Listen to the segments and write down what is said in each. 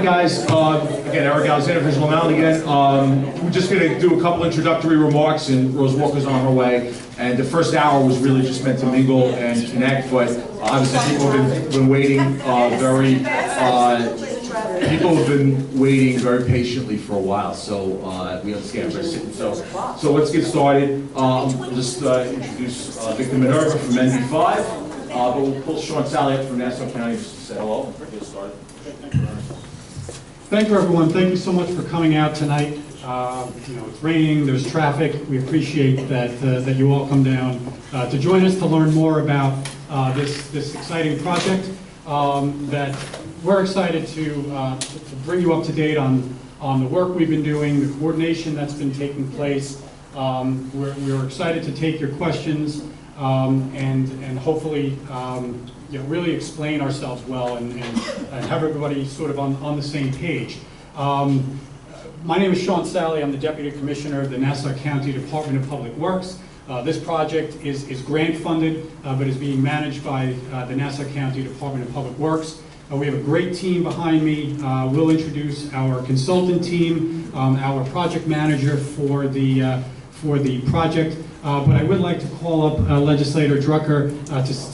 guys. Again, Eric Alexander, Visual Mountain again. We're just going to do a couple introductory remarks, and Rose Walker's on her way. And the first hour was really just meant to mingle and connect, but obviously people have been waiting people have been waiting very patiently for a while, so we understand for sitting. So let's get started. We'll just introduce Victor Minerva from NV5, but we'll pull Sean Sally up from Nassau County just to say hello and get started. Thank you, everyone. Thank you so much for coming out tonight. It's raining, there's traffic. We appreciate that you all come down to join us to learn more about this exciting project. That we're excited to bring you up to date on the work we've been doing, the coordination that's been taking place. We're excited to take your questions and hopefully really explain ourselves well and have everybody sort of on the same page. My name is Sean Sally. I'm the Deputy Commissioner of the Nassau County Department of Public Works. This project is grant funded, but is being managed by the Nassau County Department of Public Works. We have a great team behind me. We'll introduce our consultant team, our project manager for the project. But I would like to call up Legislator Drucker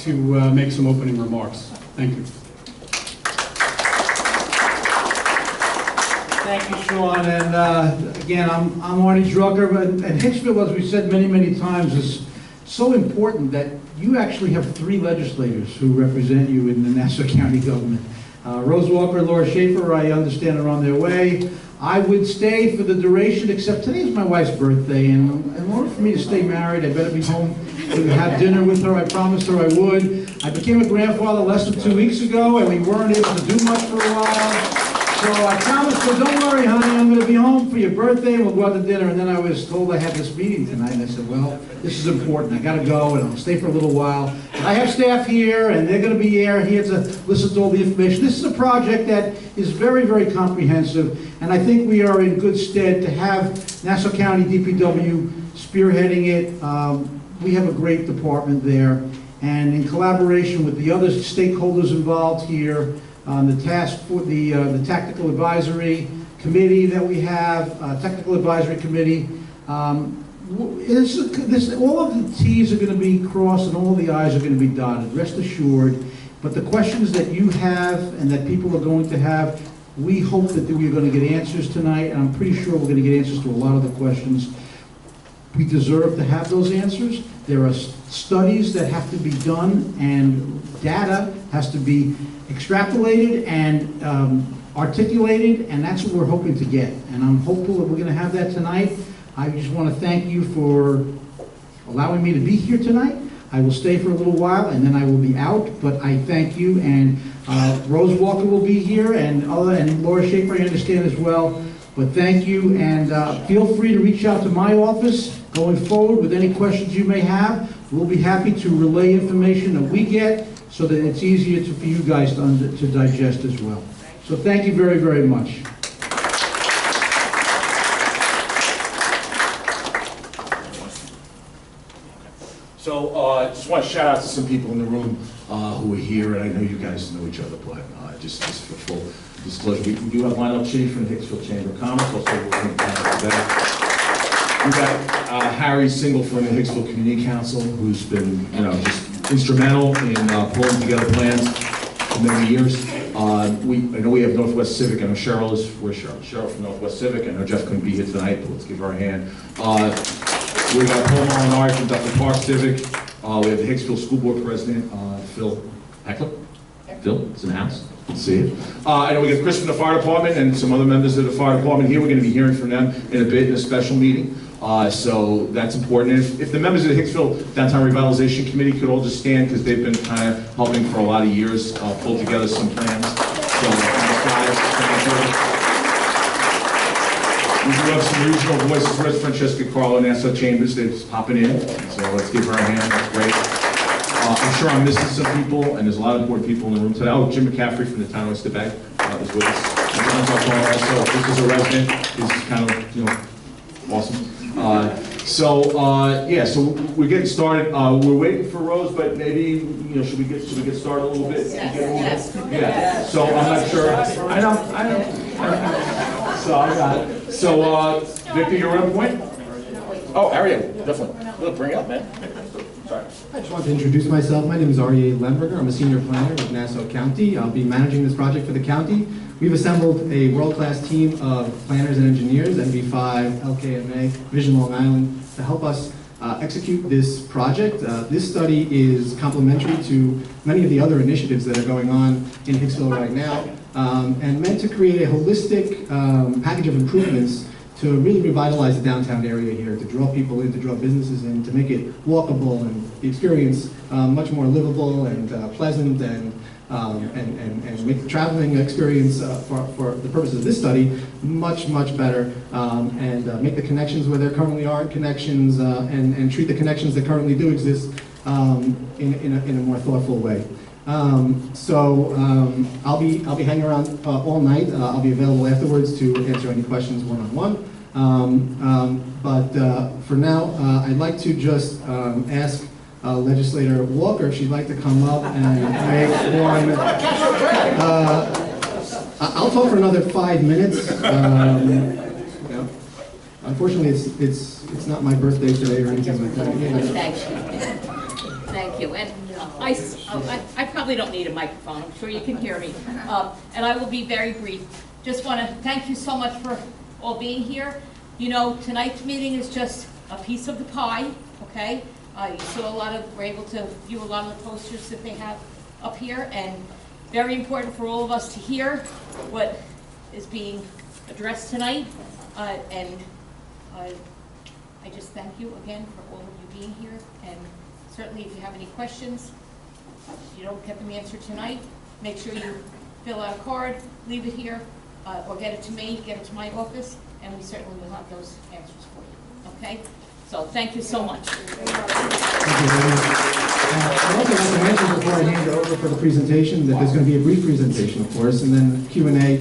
to make some opening remarks. Thank you. Thank you, Sean. And again, I'm Arnie Drucker. And Hicksville, as we've said many, many times, is so important that you actually have 3 legislators who represent you in the Nassau County government. Rose Walker and Laura Schaefer, I understand, are on their way. I would stay for the duration, except today is my wife's birthday, and in order for me to stay married, I better be home to have dinner with her. I promised her I would. I became a grandfather less than 2 weeks ago, and we weren't able to do much for a while. So I promised her, don't worry, honey, I'm going to be home for your birthday, and we'll go out to dinner. And then I was told I had this meeting tonight, and I said, well, this is important. I got to go, and I'll stay for a little while. But I have staff here, and they're going to be here to listen to all the information. This is a project that is very, very comprehensive, and I think we are in good stead to have Nassau County DPW spearheading it. We have a great department there, and in collaboration with the other stakeholders involved here, the task for the tactical advisory committee that we have, technical advisory committee. All of the T's are going to be crossed and all of the I's are going to be dotted, rest assured. But the questions that you have and that people are going to have, we hope that we're going to get answers tonight, and I'm pretty sure we're going to get answers to a lot of the questions. We deserve to have those answers. There are studies that have to be done, and data has to be extrapolated and articulated, and that's what we're hoping to get. And I'm hopeful that we're going to have that tonight. I just want to thank you for allowing me to be here tonight. I will stay for a little while, and then I will be out, but I thank you. And Rose Walker will be here, and Laura Schaefer, I understand as well. But thank you, and feel free to reach out to my office going forward with any questions you may have. We'll be happy to relay information that we get so that it's easier for you guys to digest as well. So thank you very, very much. So I just want to shout out to some people in the room who are here, and I know you guys know each other, but just for full disclosure, we do have Lionel Chief from the Hicksville Chamber of Commerce, also we're going to today. We've got Harry Single from the Hicksville Community Council, who's been, just instrumental in pulling together plans for many years. I know we have Northwest Civic. I know Cheryl is, where's Cheryl? Cheryl from Northwest Civic. I know Jeff couldn't be here tonight, but let's give her a hand. We got Paul Molinari from Duffer Park Civic. We have the Hicksville School Board President, Phil Heckler. Phil, it's in the house. Good to see you. I know we got Chris from the Fire Department and some other members of the Fire Department here. We're going to be hearing from them in a bit in a special meeting. So that's important. And if the members of the Hicksville Downtown Revitalization Committee could all just stand, because they've been kind of helping for a lot of years, pull together some plans. So, guys, thank you. We do have some regional voices. Where's Francesca Carlo, Nassau Chambers? They're just popping in. So let's give her a hand. That's great. I'm sure I'm missing some people, and there's a lot of important people in the room today. Oh, Jim McCaffrey from the town of Oyster Bay is with us. Also, this is a resident. He's kind of, awesome. So we're getting started. We're waiting for Rose, but maybe should we get started a little bit? Yes. Yeah. So I'm not sure. I don't. So I got it. So, Victor, you're on point? Oh, Ariel, definitely. Look, bring it up, man. Sorry. I just wanted to introduce myself. My name is Aryeh Lemberger. I'm a senior planner with Nassau County. I'll be managing this project for the county. We've assembled a world-class team of planners and engineers, NV5, LKMA, Vision Long Island, to help us execute this project. This study is complementary to many of the other initiatives that are going on in Hicksville right now, and meant to create a holistic package of improvements to really revitalize the downtown area here, to draw people in, to draw businesses in, to make it walkable and the experience much more livable and pleasant, and make the traveling experience for the purposes of this study much, much better, and make the connections where there currently aren't connections, and treat the connections that currently do exist in a more thoughtful way. I'll be hanging around all night. I'll be available afterwards to answer any questions one-on-one. But for now, I'd like to just ask Legislator Walker if she'd like to come up and make one. I'll talk for another 5 minutes. Unfortunately, it's not my birthday today or anything like that. Thank you. And I probably don't need a microphone. I'm sure you can hear me. And I will be very brief. Just want to thank you so much for all being here. You know, tonight's meeting is just a piece of the pie, okay? You saw we're able to view a lot of the posters that they have up here, and very important for all of us to hear what is being addressed tonight. And I just thank you again for all of you being here, and certainly if you have any questions, if you don't get them answered tonight, make sure you fill out a card, leave it here, or get it to me, get it to my office, and we certainly will have those answers for you, okay? So thank you so much. Thank you very much. I'd also like to mention before I hand it over for the presentation that there's going to be a brief presentation, of course, and then Q&A.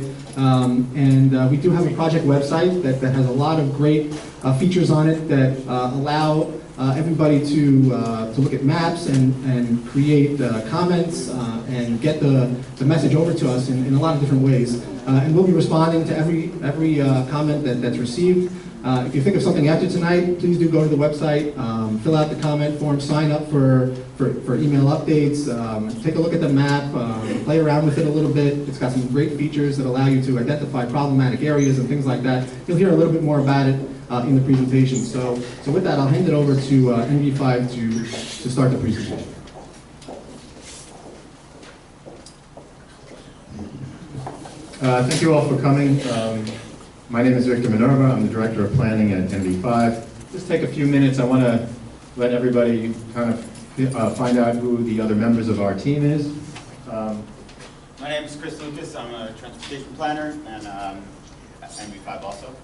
We do have a project website that has a lot of great features on it that allow everybody to look at maps and create comments and get the message over to us in a lot of different ways. And we'll be responding to every comment that's received. If you think of something after tonight, please do go to the website, fill out the comment form, sign up for email updates, take a look at the map, play around with it a little bit. It's got some great features that allow you to identify problematic areas and things like that. You'll hear a little bit more about it in the presentation. So with that, I'll hand it over to NV5 to start the presentation. Thank you all for coming. My name is Victor Minerva. I'm the Director of Planning at NV5. Just take a few minutes. I want to let everybody kind of find out who the other members of our team is. My name is Chris Lucas. I'm a transportation planner and at NV5 also.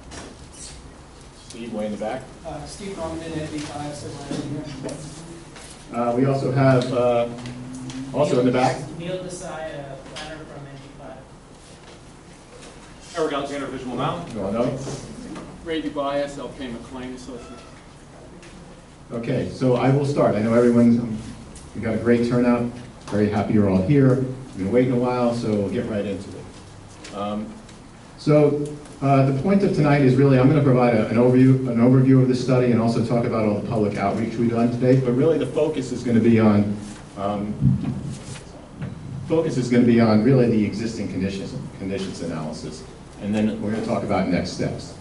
Steve, way in the back. Steve Norman at NV5, civil engineer. We also have, also in the back, Neil Desai, planner from NV5. Eric Alexander, Visual Mountain. you all know. Ray Bias, LK McLean Associates. Okay, so I will start. I know we got a great turnout. Very happy you're all here. We've been waiting a while, so we'll get right into it. The point of tonight is really, I'm going to provide an overview of the study and also talk about all the public outreach we've done today. But really, the focus is going to be on really the existing conditions analysis, and then we're going to talk about next steps.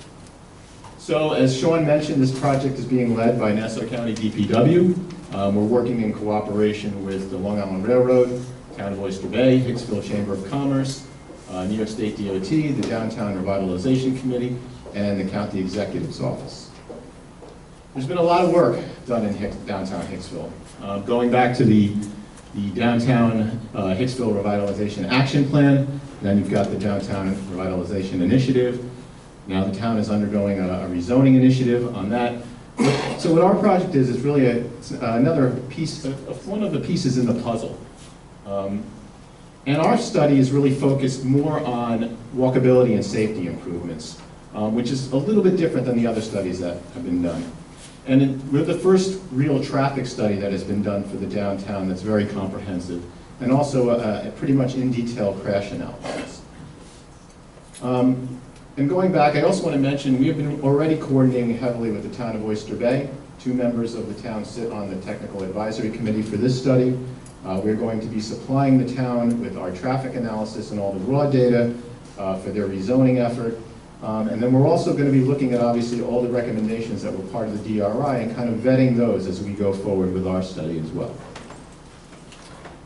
So, as Sean mentioned, this project is being led by Nassau County DPW. We're working in cooperation with the Long Island Railroad, Town of Oyster Bay, Hicksville Chamber of Commerce, New York State DOT, the Downtown Revitalization Committee, and the County Executive's Office. There's been a lot of work done in downtown Hicksville. Going back to the Downtown Hicksville Revitalization Action Plan, then you've got the Downtown Revitalization Initiative. Now the town is undergoing a rezoning initiative on that. So what our project is really another piece, one of the pieces in the puzzle. And our study is really focused more on walkability and safety improvements, which is a little bit different than the other studies that have been done. And we're the first real traffic study that has been done for the downtown that's very comprehensive, and also a pretty much in detail crash analysis. And going back, I also want to mention, we have been already coordinating heavily with the town of Oyster Bay. 2 members of the town sit on the technical advisory committee for this study. We're going to be supplying the town with our traffic analysis and all the raw data for their rezoning effort. And then we're also going to be looking at, obviously, all the recommendations that were part of the DRI and kind of vetting those as we go forward with our study as well.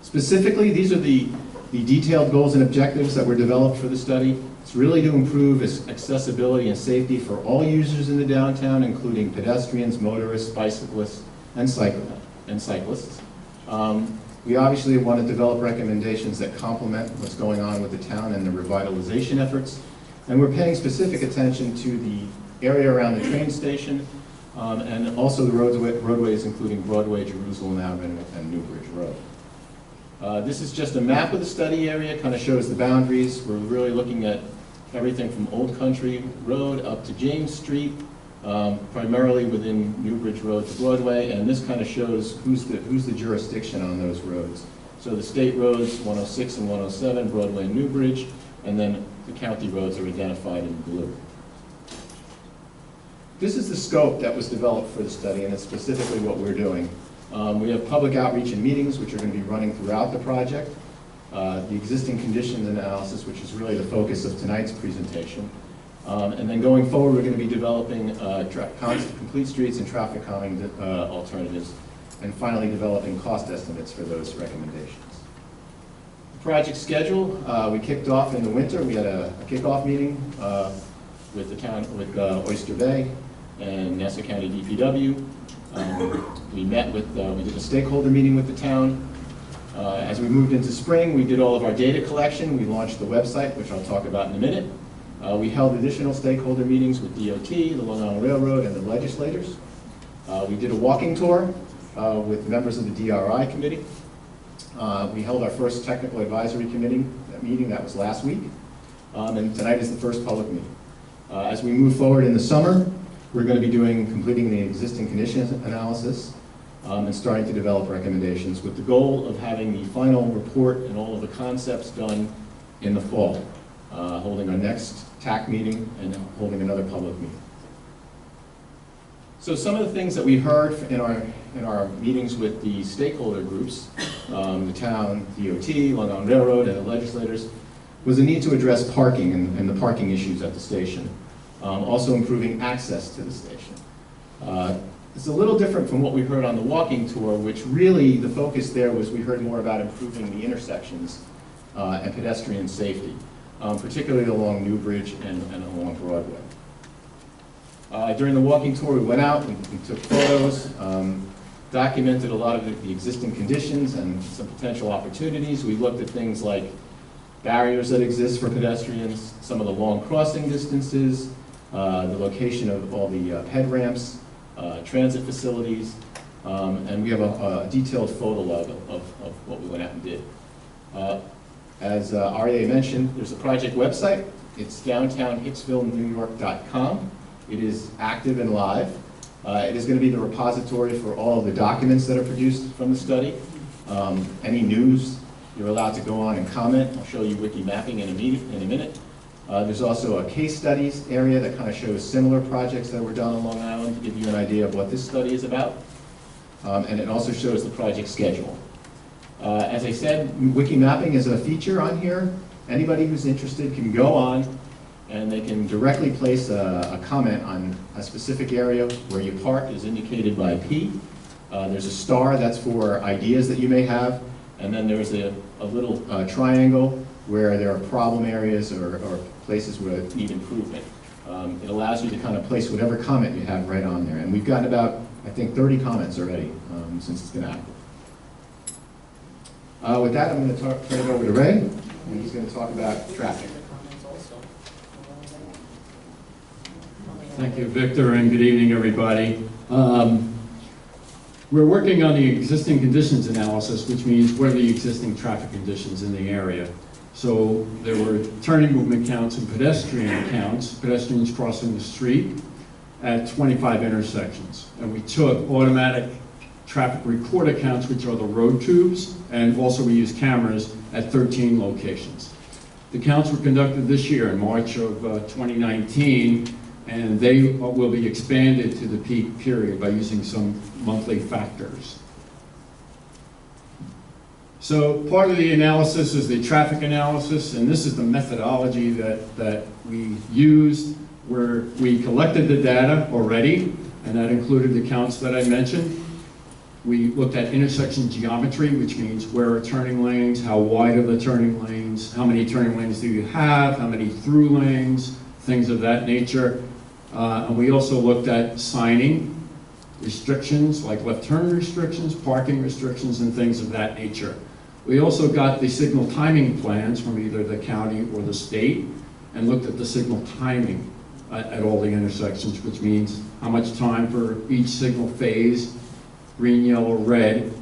Specifically, these are the detailed goals and objectives that were developed for the study. It's really to improve accessibility and safety for all users in the downtown, including pedestrians, motorists, bicyclists, and cyclists. We obviously want to develop recommendations that complement what's going on with the town and the revitalization efforts. And we're paying specific attention to the area around the train station and also the roadways, including Broadway, Jerusalem Avenue, and Newbridge Road. This is just a map of the study area, kind of shows the boundaries. We're really looking at everything from Old Country Road up to James Street, primarily within Newbridge Road to Broadway, and this kind of shows who's the jurisdiction on those roads. So the state roads, 106 and 107, Broadway and Newbridge, and then the county roads are identified in blue. This is the scope that was developed for the study, and it's specifically what we're doing. We have public outreach and meetings, which are going to be running throughout the project. The existing conditions analysis, which is really the focus of tonight's presentation. And then going forward, we're going to be developing complete streets and traffic calming alternatives, and finally developing cost estimates for those recommendations. The project schedule, we kicked off in the winter. We had a kickoff meeting with the town, with Oyster Bay and Nassau County DPW. We met with, we did a stakeholder meeting with the town. As we moved into spring, we did all of our data collection. We launched the website, which I'll talk about in a minute. We held additional stakeholder meetings with DOT, the Long Island Railroad, and the legislators. We did a walking tour with members of the DRI committee. We held our first technical advisory committee meeting, that was last week. And tonight is the first public meeting. As we move forward in the summer, we're going to be completing the existing conditions analysis and starting to develop recommendations with the goal of having the final report and all of the concepts done in the fall, holding our next TAC meeting and holding another public meeting. So some of the things that we heard in our meetings with the stakeholder groups, the town, DOT, Long Island Railroad, and the legislators, was a need to address parking and the parking issues at the station. Also improving access to the station. It's a little different from what we heard on the walking tour, which really the focus there was we heard more about improving the intersections and pedestrian safety, particularly along Newbridge and along Broadway. During the walking tour, we went out and took photos, documented a lot of the existing conditions and some potential opportunities. We looked at things like barriers that exist for pedestrians, some of the long crossing distances, the location of all the ped ramps, transit facilities, and we have a detailed photo log of what we went out and did. As Arya mentioned, there's a project website. It's downtownhicksvillenewyork.com. It is active and live. It is going to be the repository for all of the documents that are produced from the study. Any news, you're allowed to go on and comment. I'll show you wiki mapping in a minute. There's also a case studies area that kind of shows similar projects that were done on Long Island to give you an idea of what this study is about. And it also shows the project schedule. As I said, wiki mapping is a feature on here. Anybody who's interested can go on and they can directly place a comment on a specific area where you park is indicated by P. There's a star, that's for ideas that you may have. And then there's a little triangle where there are problem areas or places where it need improvement. It allows you to kind of place whatever comment you have right on there. And we've gotten about, I think, 30 comments already since it's been active. With that, I'm going to turn it over to Ray, and he's going to talk about traffic. Thank you, Victor, and good evening, everybody. We're working on the existing conditions analysis, which means what are the existing traffic conditions in the area. So there were turning movement counts and pedestrian counts, pedestrians crossing the street at 25 intersections. And we took automatic traffic recorder counts, which are the road tubes, and also we use cameras at 13 locations. The counts were conducted this year in March of 2019, and they will be expanded to the peak period by using some monthly factors. So part of the analysis is the traffic analysis, and this is the methodology that we used, where we collected the data already, and that included the counts that I mentioned. We looked at intersection geometry, which means where are turning lanes, how wide are the turning lanes, how many turning lanes do you have, how many through lanes, things of that nature. And we also looked at signing restrictions, like left turn restrictions, parking restrictions, and things of that nature. We also got the signal timing plans from either the county or the state and looked at the signal timing at all the intersections, which means how much time for each signal phase, green, yellow, red,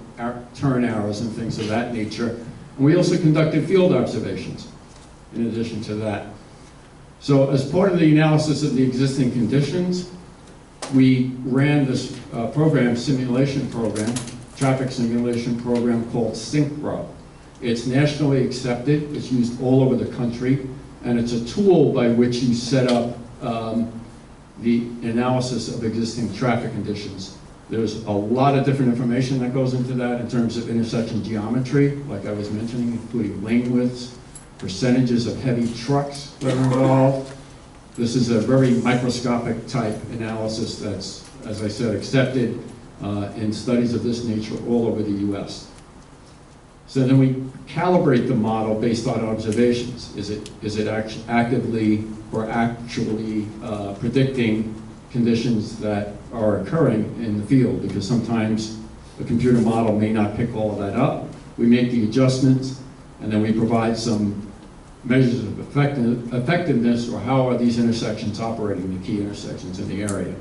turn arrows and things of that nature. And we also conducted field observations in addition to that. So as part of the analysis of the existing conditions, we ran this simulation program, traffic simulation program called Synchro. It's nationally accepted, it's used all over the country, and it's a tool by which you set up the analysis of existing traffic conditions. There's a lot of different information that goes into that in terms of intersection geometry, like I was mentioning, including lane widths, percentages of heavy trucks that are involved. This is a very microscopic type analysis that's, as I said, accepted in studies of this nature all over the US. So then we calibrate the model based on observations. Is it actively or actually predicting conditions that are occurring in the field? Because sometimes the computer model may not pick all of that up. We make the adjustments, and then we provide some measures of effectiveness, or how are these intersections operating, the key intersections in the area.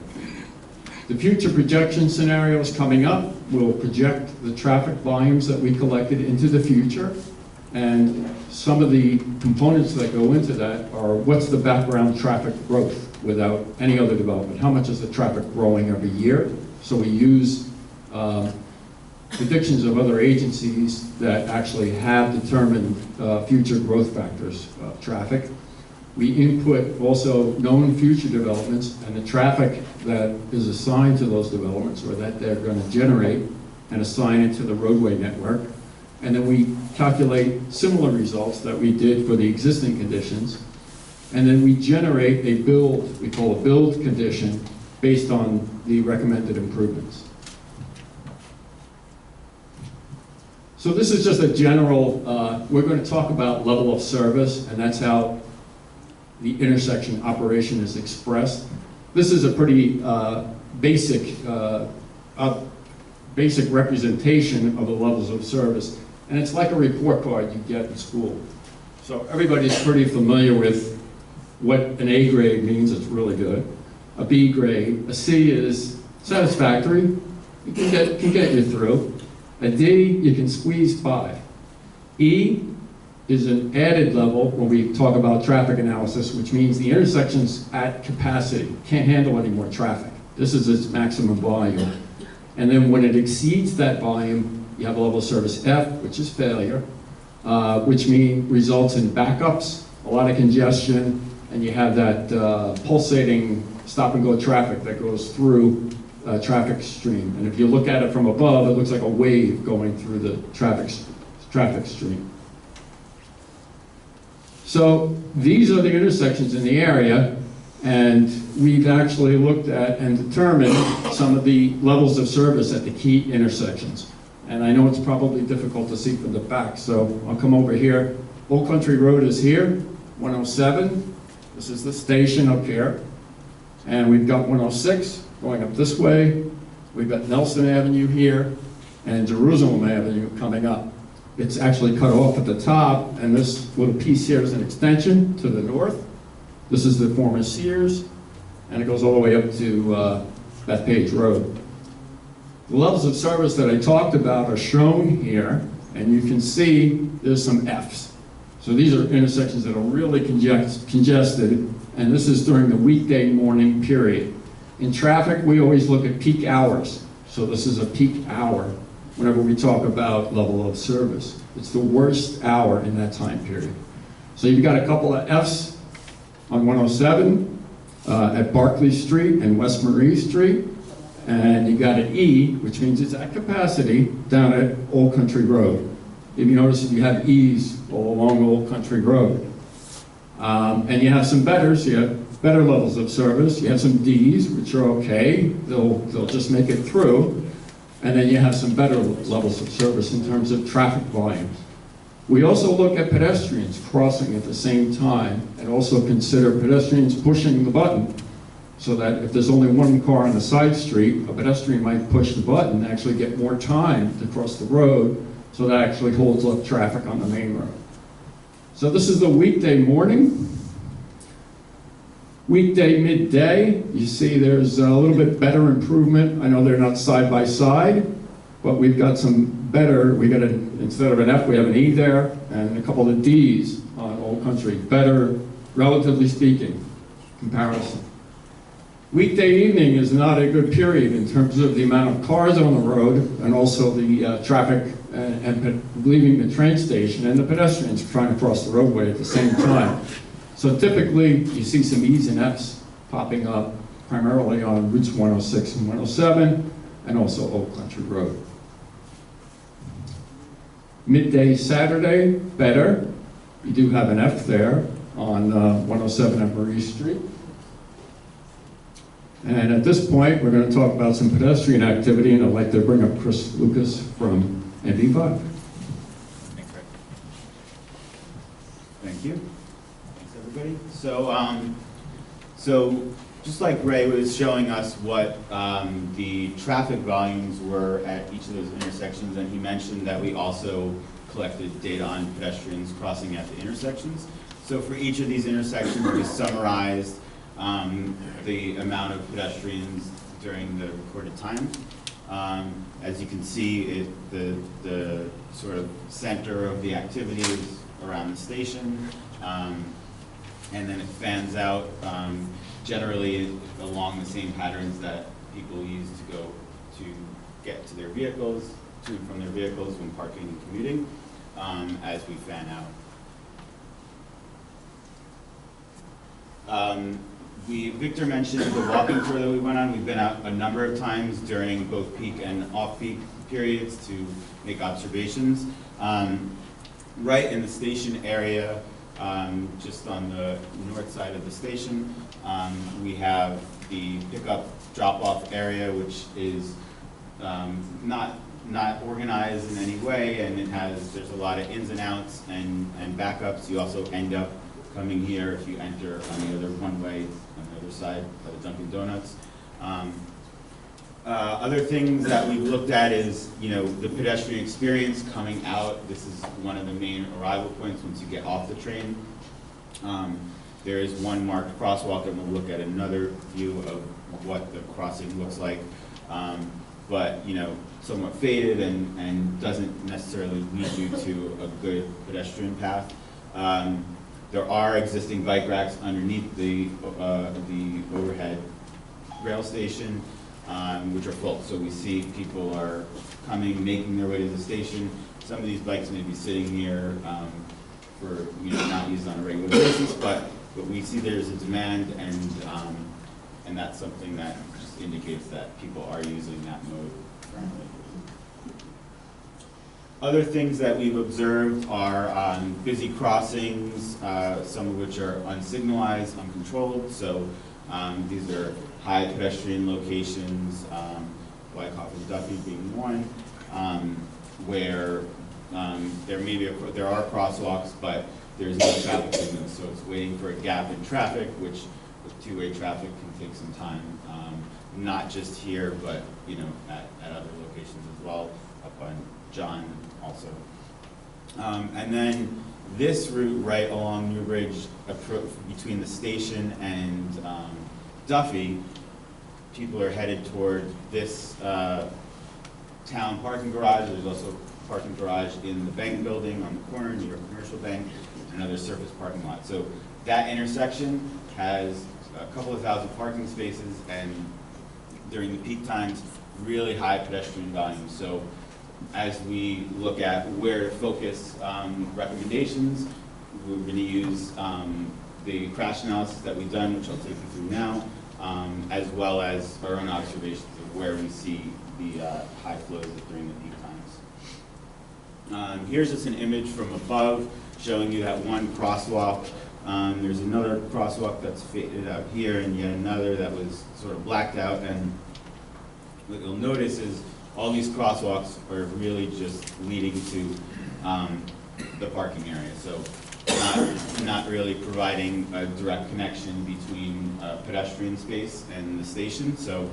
The future projection scenarios coming up will project the traffic volumes that we collected into the future, and some of the components that go into that are what's the background traffic growth without any other development? How much is the traffic growing every year? So we use predictions of other agencies that actually have determined future growth factors of traffic. We input also known future developments and the traffic that is assigned to those developments, or that they're going to generate, and assign it to the roadway network. And then we calculate similar results that we did for the existing conditions. And then we generate a build, we call a build condition, based on the recommended improvements. So this is just a general, we're going to talk about level of service, and that's how the intersection operation is expressed. This is a pretty basic representation of the levels of service, and it's like a report card you get in school. So everybody's pretty familiar with what an A grade means, it's really good. A B grade, a C is satisfactory, you can get you through. A D, you can squeeze by. E is an added level when we talk about traffic analysis, which means the intersection's at capacity, can't handle any more traffic. This is its maximum volume. And then when it exceeds that volume, you have a level of service F, which is failure, which results in backups, a lot of congestion, and you have that pulsating stop-and-go traffic that goes through a traffic stream. And if you look at it from above, it looks like a wave going through the traffic stream. So these are the intersections in the area, and we've actually looked at and determined some of the levels of service at the key intersections. And I know it's probably difficult to see from the back, so I'll come over here. Old Country Road is here, 107. This is the station up here. And we've got 106 going up this way. We've got Nelson Avenue here and Jerusalem Avenue coming up. It's actually cut off at the top, and this little piece here is an extension to the north. This is the former Sears, and it goes all the way up to Bethpage Road. The levels of service that I talked about are shown here, and you can see there's some Fs. So these are intersections that are really congested, and this is during the weekday morning period. In traffic, we always look at peak hours. So this is a peak hour whenever we talk about level of service. It's the worst hour in that time period. So you've got a couple of Fs on 107 at Barclay Street and West Marie Street, and you got an E, which means it's at capacity, down at Old Country Road. If you notice, you have E's all along Old Country Road. And you have some betters, you have better levels of service, you have some D's, which are okay, they'll just make it through, and then you have some better levels of service in terms of traffic volumes. We also look at pedestrians crossing at the same time, and also consider pedestrians pushing the button, so that if there's only one car on a side street, a pedestrian might push the button and actually get more time to cross the road, so that actually holds up traffic on the main road. So this is the weekday morning. Weekday midday, you see there's a little bit better improvement. I know they're not side by side, but we've got some better, instead of an F, we have an E there, and a couple of D's on Old Country. Better, relatively speaking, comparison. Weekday evening is not a good period in terms of the amount of cars on the road, and also the traffic and leaving the train station, and the pedestrians trying to cross the roadway at the same time. So typically, you see some E's and F's popping up, primarily on routes 106 and 107, and also Old Country Road. Midday Saturday, better. You do have an F there on 107 at Marie Street. And at this point, we're going to talk about some pedestrian activity, and I'd like to bring up Chris Lucas from NV5. Thanks, Rick. Thank you. Thanks, everybody. So just like Ray was showing us what the traffic volumes were at each of those intersections, and he mentioned that we also collected data on pedestrians crossing at the intersections. So for each of these intersections, we summarized the amount of pedestrians during the recorded time. As you can see, the sort of center of the activity is around the station, and then it fans out generally along the same patterns that people use to go to get to their vehicles, to and from their vehicles when parking and commuting, as we fan out. Victor mentioned the walking tour that we went on. We've been out a number of times during both peak and off-peak periods to make observations. Right in the station area, just on the north side of the station, we have the pickup drop-off area, which is not organized in any way, and there's a lot of ins and outs and backups. You also end up coming here if you enter on the other one-way on the other side by the Dunkin' Donuts. Other things that we've looked at is, the pedestrian experience coming out. This is one of the main arrival points once you get off the train. There is one marked crosswalk, and we'll look at another view of what the crossing looks like. But, somewhat faded and doesn't necessarily lead you to a good pedestrian path. There are existing bike racks underneath the overhead rail station, which are full. So we see people are coming, making their way to the station. Some of these bikes may be sitting here for not used on a regular basis, but we see there's a demand, and that's something that just indicates that people are using that mode currently. Other things that we've observed are busy crossings, some of which are unsignalized, uncontrolled. So these are high pedestrian locations, Wyckoff and Duffy being one, where there are crosswalks, but there's no traffic signals. So it's waiting for a gap in traffic, which with two-way traffic can take some time, not just here, but at other locations as well, up on John also. And then this route right along Newbridge between the station and Duffy, people are headed toward this town parking garage. There's also a parking garage in the bank building on the corner, New York Commercial Bank, and another surface parking lot. So that intersection has a couple of thousand parking spaces, and during the peak times, really high pedestrian volume. So as we look at where to focus recommendations, we're going to use the crash analysis that we've done, which I'll take you through now, as well as our own observations of where we see the high flows during the peak times. Here's just an image from above showing you that one crosswalk. There's another crosswalk that's faded out here, and yet another that was sort of blacked out. And what you'll notice is all these crosswalks are really just leading to the parking area. So not really providing a direct connection between pedestrian space and the station. So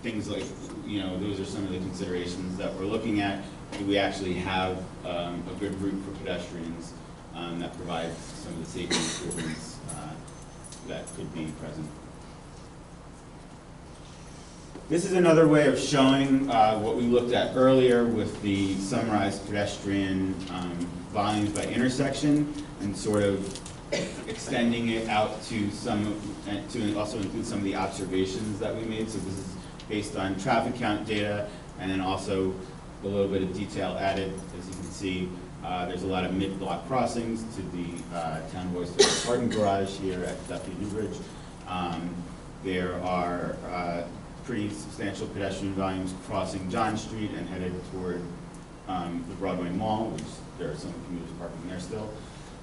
things like, those are some of the considerations that we're looking at. Do we actually have a good route for pedestrians that provides some of the safety improvements that could be present? This is another way of showing what we looked at earlier with the summarized pedestrian volumes by intersection, and sort of extending it out to also include some of the observations that we made. So this is based on traffic count data, and then also a little bit of detail added. As you can see, there's a lot of mid-block crossings to the Town Voice parking garage here at Duffy Newbridge. There are pretty substantial pedestrian volumes crossing John Street and headed toward the Broadway Mall, which there are some commuters parking there still.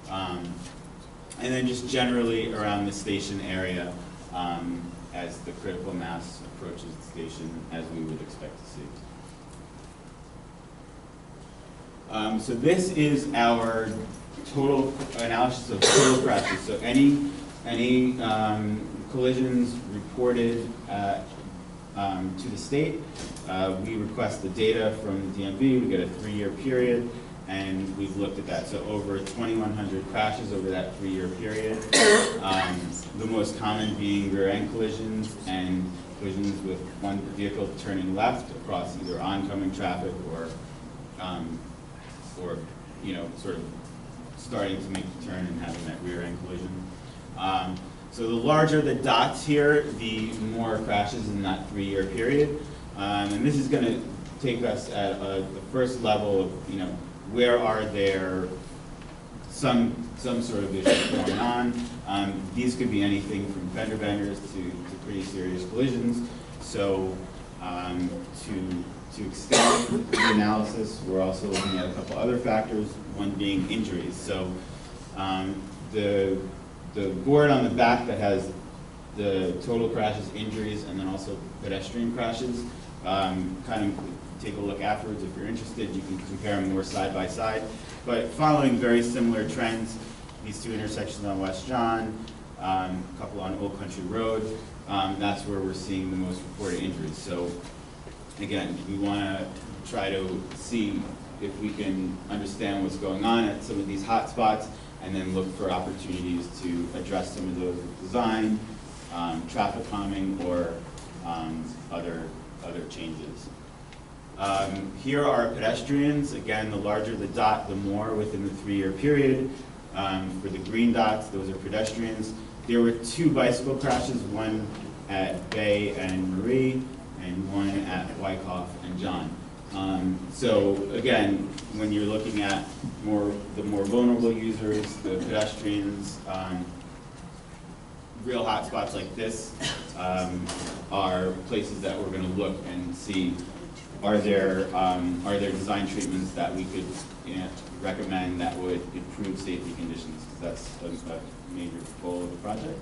And then just generally around the station area as the critical mass approaches the station, as we would expect to see. So this is our total analysis of total crashes. So any collisions reported to the state, we request the data from the DMV. We get a 3-year period, and we've looked at that. So over 2,100 crashes over that 3-year period. The most common being rear-end collisions and collisions with one vehicle turning left across either oncoming traffic or sort of starting to make the turn and having that rear-end collision. So the larger the dots here, the more crashes in that 3-year period. And this is going to take us at the first level of, where are there some sort of issues going on. These could be anything from fender benders to pretty serious collisions. So to extend the analysis, we're also looking at a couple other factors, one being injuries. So the board on the back that has the total crashes, injuries, and then also pedestrian crashes, kind of take a look afterwards if you're interested. You can compare them more side by side. But following very similar trends, these two intersections on West John, a couple on Old Country Road, that's where we're seeing the most reported injuries. So again, we want to try to see if we can understand what's going on at some of these hot spots, and then look for opportunities to address some of those with design, traffic calming, or other changes. Here are pedestrians. Again, the larger the dot, the more within the 3-year period. For the green dots, those are pedestrians. There were 2 bicycle crashes, one at Bay and Marie, and one at Wyckoff and John. So again, when you're looking at the more vulnerable users, the pedestrians, real hot spots like this are places that we're going to look and see, are there design treatments that we could recommend that would improve safety conditions, because that's a major goal of the project.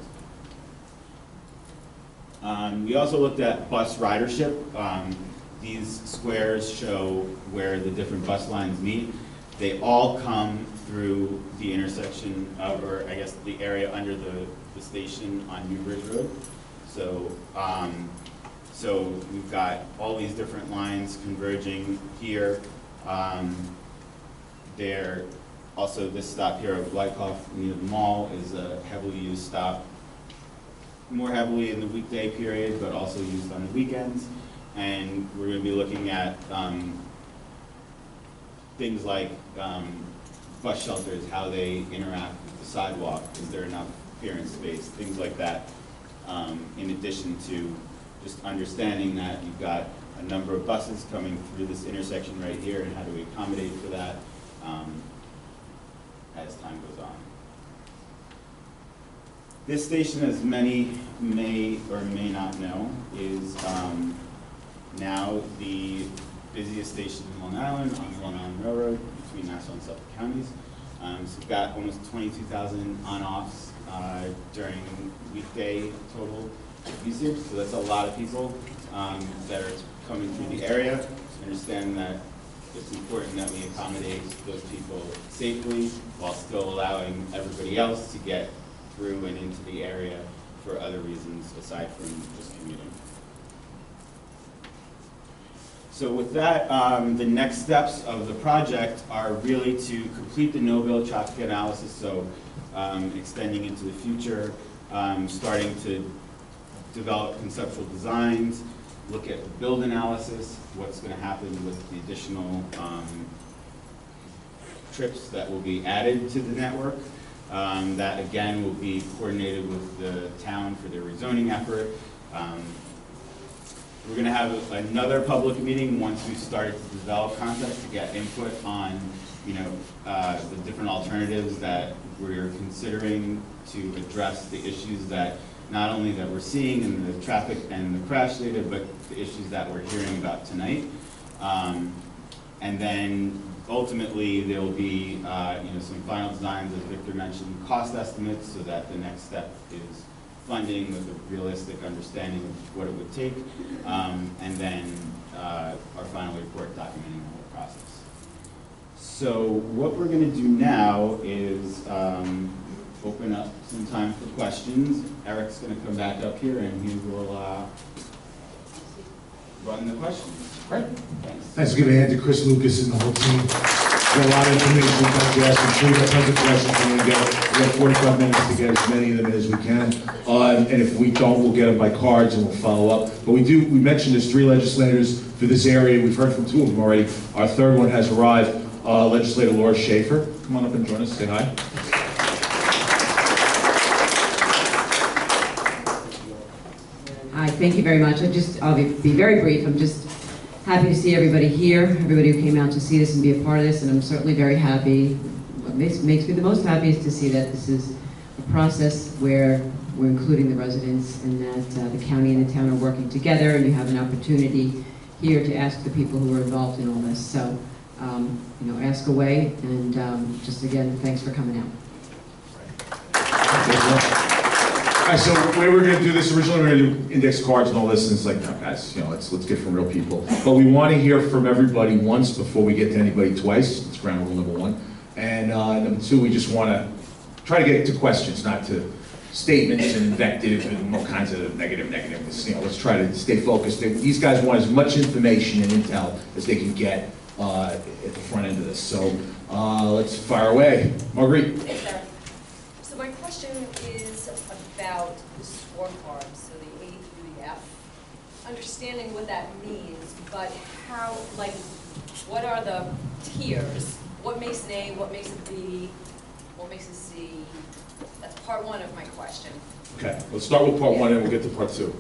We also looked at bus ridership. These squares show where the different bus lines meet. They all come through the intersection of, or I guess the area under the station on Newbridge Road. So, so we've got all these different lines converging here. There, also this stop here of Wyckoff near the mall is a heavily used stop, more heavily in the weekday period, but also used on the weekends. And we're going to be looking at things like bus shelters, how they interact with the sidewalk, is there enough clearance space, things like that, in addition to just understanding that you've got a number of buses coming through this intersection right here, and how do we accommodate for that. as time goes on. This station, as many may or may not know, is now the busiest station in Long Island on the Long Island Railroad between Nassau and Suffolk counties. So we've got almost 22,000 on-offs during weekday total usage. So that's a lot of people that are coming through the area. Understand that it's important that we accommodate those people safely while still allowing everybody else to get through and into the area for other reasons aside from just commuting. So with that, the next steps of the project are really to complete the no-build traffic analysis, so extending into the future, starting to develop conceptual designs, look at the build analysis, what's going to happen with the additional trips that will be added to the network. That again will be coordinated with the town for their rezoning effort. We're going to have another public meeting once we've started to develop concepts to get input on, the different alternatives that we're considering to address the issues that not only that we're seeing in the traffic and the crash data, but the issues that we're hearing about tonight. And then ultimately there will be some final designs, as Victor mentioned, cost estimates, so that the next step is funding with a realistic understanding of what it would take, and then our final report documenting the whole process. So what we're going to do now is open up some time for questions. Eric's going to come back up here and he will run the questions. Great. Thanks. Thanks. Give a hand to Chris Lucas and the whole team. Got a lot of information we'd like to ask. I'm sure we got tons of questions we're going to get. We have 45 minutes to get as many of them as we can. And if we don't, we'll get them by cards and we'll follow up. But we mentioned there's 3 legislators for this area. We've heard from 2 of them already. Our third one has arrived, Legislator Laura Schaefer. Come on up and join us. Say hi. Hi, thank you very much. I'll be very brief. I'm just happy to see everybody here, everybody who came out to see this and be a part of this, and I'm certainly very happy. What makes me the most happy is to see that this is a process where we're including the residents and that the county and the town are working together, and you have an opportunity here to ask the people who are involved in all this. So, ask away, and just again, thanks for coming out. All right, so the way we're going to do this, originally we were going to do index cards and all this, and it's like, no, guys, let's get from real people. But we want to hear from everybody once before we get to anybody twice. It's ground rule number 1. And number 2, we just want to try to get to questions, not to statements and invective and all kinds of negative. Let's try to stay focused. These guys want as much information and intel as they can get at the front end of this. So let's fire away. Marguerite. Hey, Sarah. So my question is about the scorecard, so the A through the F. Understanding what that means, but how, what are the tiers? What makes an A, what makes a B, what makes a C? That's part 1 of my question. Okay, let's start with part 1 and we'll get to part 2.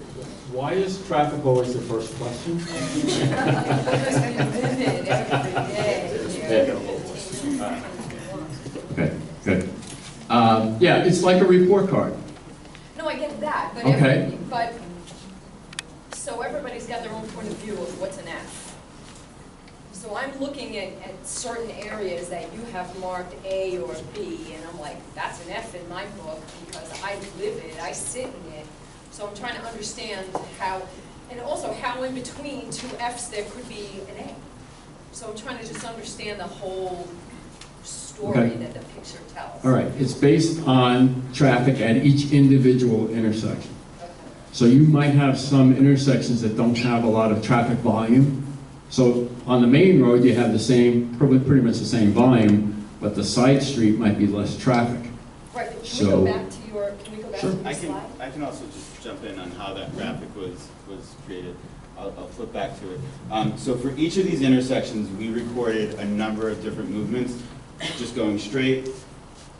Why is traffic always the first question? Because we live it every day. Okay, good. Yeah, it's like a report card. No, I get that, but Okay. So everybody's got their own point of view of what's an F. So I'm looking at certain areas that you have marked A or B, and I'm like, that's an F in my book because I live it, I sit in it. So I'm trying to understand how, and also how in between 2 Fs there could be an A. So I'm trying to just understand the whole story that the picture tells. All right, it's based on traffic at each individual intersection. Okay. So you might have some intersections that don't have a lot of traffic volume. So on the main road, you have the same, pretty much the same volume, but the side street might be less traffic. Right, but can we go back to your, slide? I can also just jump in on how that graphic was created. I'll flip back to it. So for each of these intersections, we recorded a number of different movements, just going straight,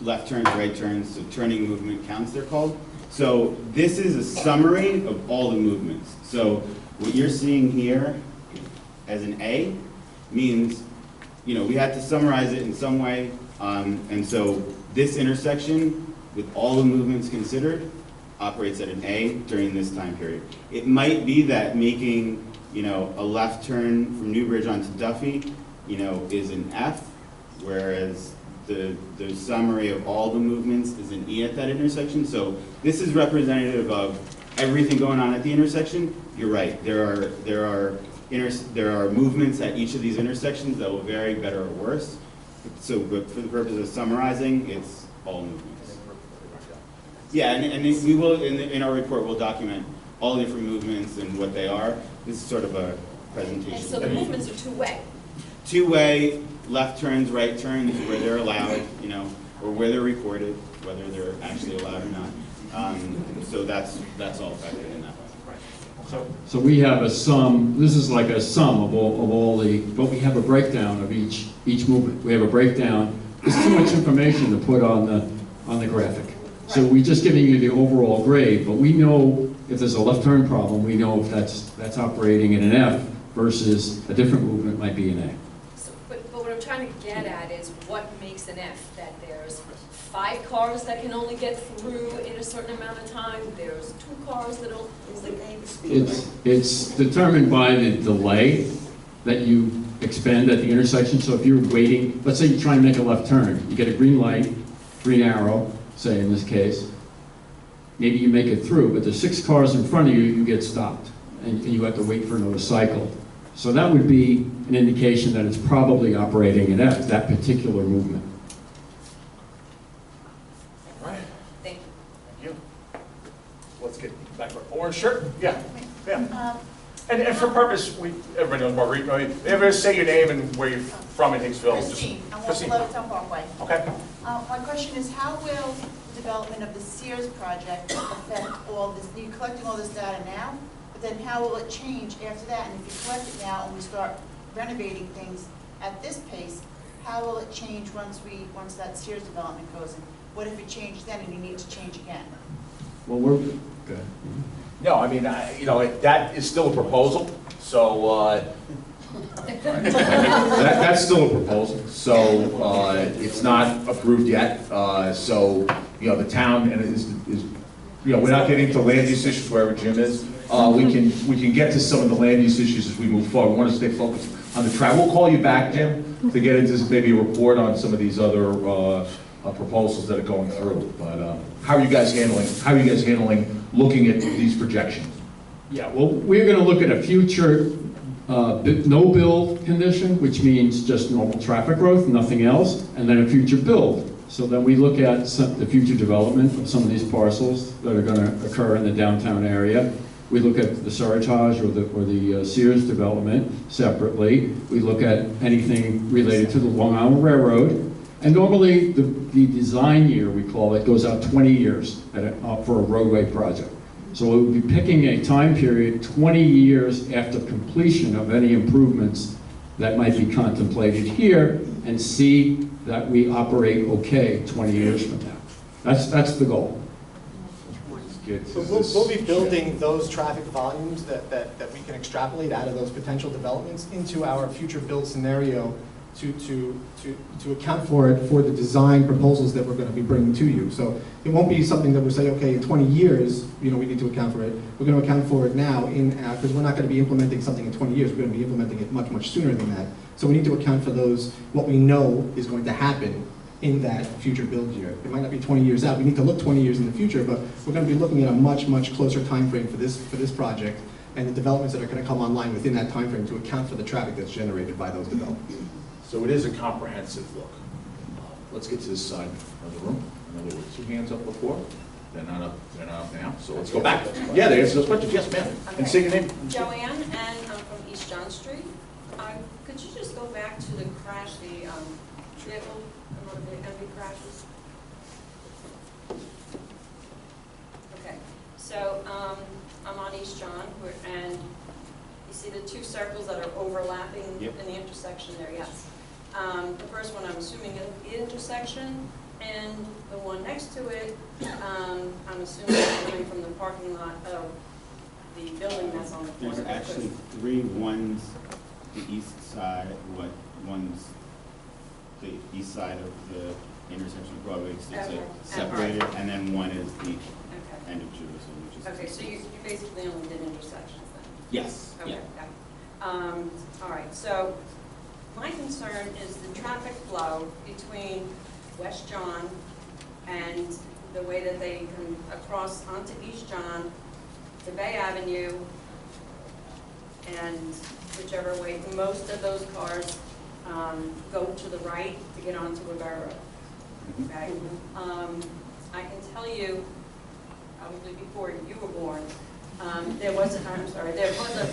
left turns, right turns, so turning movement counts they're called. So this is a summary of all the movements. So what you're seeing here as an A means, we had to summarize it in some way And so this intersection, with all the movements considered, operates at an A during this time period. It might be that making, you know, a left turn from Newbridge onto Duffy, you know, is an F, whereas the summary of all the movements is an E at that intersection. So this is representative of everything going on at the intersection. You're right. There are movements at each of these intersections that will vary better or worse. So, but for the purpose of summarizing, it's all movements. Yeah, and we will, in our report, we'll document all the different movements and what they are. This is sort of a presentation. And so the movements are two-way. Two-way, left turns, right turns, where they're allowed, you know, or where they're recorded, whether they're actually allowed or not. So that's all factored in that way. So we have a sum, this is like a sum of all the, but we have a breakdown of each movement. We have a breakdown. There's too much information to put on the graphic. So we're just giving you the overall grade, but we know if there's a left turn problem, we know if that's operating in an F versus a different movement might be an A. So, but what I'm trying to get at is what makes an F? That there's 5 cars that can only get through in a certain amount of time. There's 2 cars that'll. It's determined by the delay that you expend at the intersection. So if you're waiting, let's say you try and make a left turn, you get a green light, green arrow, say in this case, maybe you make it through, but there's 6 cars in front of you, you get stopped, and you have to wait for another cycle. So that would be an indication that it's probably operating in F, that particular movement. All right. Thank you. Thank you. Let's get back to our orange shirt. Yeah. Yeah. And for purpose, everybody knows Marguerite. Right? Ever say your name and where you're from in Hicksville? Christine, I'm on Christine. Levittown Parkway. Okay. My question is, how will the development of the Sears project affect all this? You're collecting all this data now, but then how will it change after that? And if you collect it now and we start renovating things at this pace, how will it change once that Sears development goes in? What if it changed then and you need to change again? Well, we're good. No, I mean, you know, that is still a proposal, so that's still a proposal. So it's not approved yet. So you know, the town and it is you know, we're not getting into land use issues wherever Jim is. We can get to some of the land use issues as we move forward. We want to stay focused on the track. We'll call you back, Jim, to get into maybe a report on some of these other proposals that are going through. But how are you guys handling looking at these projections? Yeah, well, we're going to look at a future no-build condition, which means just normal traffic growth, nothing else, and then a future build. So then we look at the future development of some of these parcels that are going to occur in the downtown area. We look at the Saritage or the Sears development separately. We look at anything related to the Long Island Railroad. And normally, the design year, we call it, goes out 20 years for a roadway project. So we'll be picking a time period 20 years after completion of any improvements that might be contemplated here and see that we operate okay 20 years from now. That's the goal. So we'll be building those traffic volumes that we can extrapolate out of those potential developments into our future build scenario to account for it for the design proposals that we're going to be bringing to you. So it won't be something that we say, okay, in 20 years, you know, we need to account for it. We're going to account for it now because we're not going to be implementing something in 20 years. We're going to be implementing it much, much sooner than that. So we need to account for what we know is going to happen in that future build year. It might not be 20 years out. We need to look 20 years in the future, but we're going to be looking at a much, much closer time frame for this project and the developments that are going to come online within that time frame to account for the traffic that's generated by those developments. So it is a comprehensive look. Let's get to this side of the room. In other words, 2 hands up before. They're not up now. So let's go back. Yeah, they answer those questions. Yes, ma'am. Okay. And say your name. Joanne, and I'm from East John Street. Could you just go back to the crash, the vehicle, one of the heavy crashes? Okay, so I'm on East John, and you see the 2 circles that are overlapping in the intersection there, yes. The first one, I'm assuming, is the intersection, and the one next to it, I'm assuming is coming from the parking lot of the building that's on the corner. There's actually 3 ones the east side, the east side of the intersection of Broadway, so it's Okay. separated, and then one is the Okay. end of Jerusalem, which is. Okay, so you basically only did intersections then? Yes, Okay, yeah. all right, so my concern is the traffic flow between West John and the way that they come across onto East John to Bay Avenue, and whichever way, most of those cars go to the right to get onto Woodbury Road. Okay? I can tell you, probably before you were born, there was a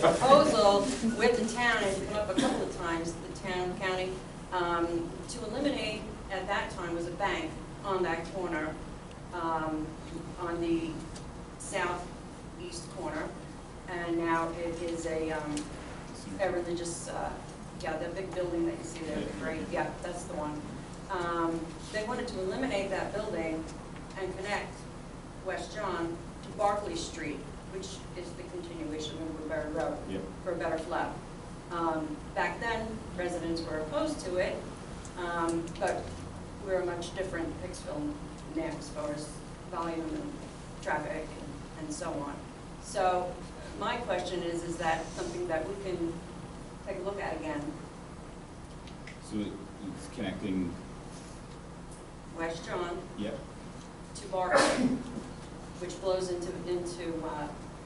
proposal with the town, and it's come up a couple of times, the town, county, to eliminate, at that time, was a bank on that corner, on the southeast corner, and now it is a religious, yeah, the big building that you see there, the great, yeah, that's the one. They wanted to eliminate that building and connect West John to Barclay Street, which is the continuation of Woodbury Road, Yep. for a better flow. Back then, residents were opposed to it, but we're a much different Hicksville now as far as volume and traffic and so on. So my question is that something that we can take a look at again? So it's connecting, West John yep, to Barclay, which flows into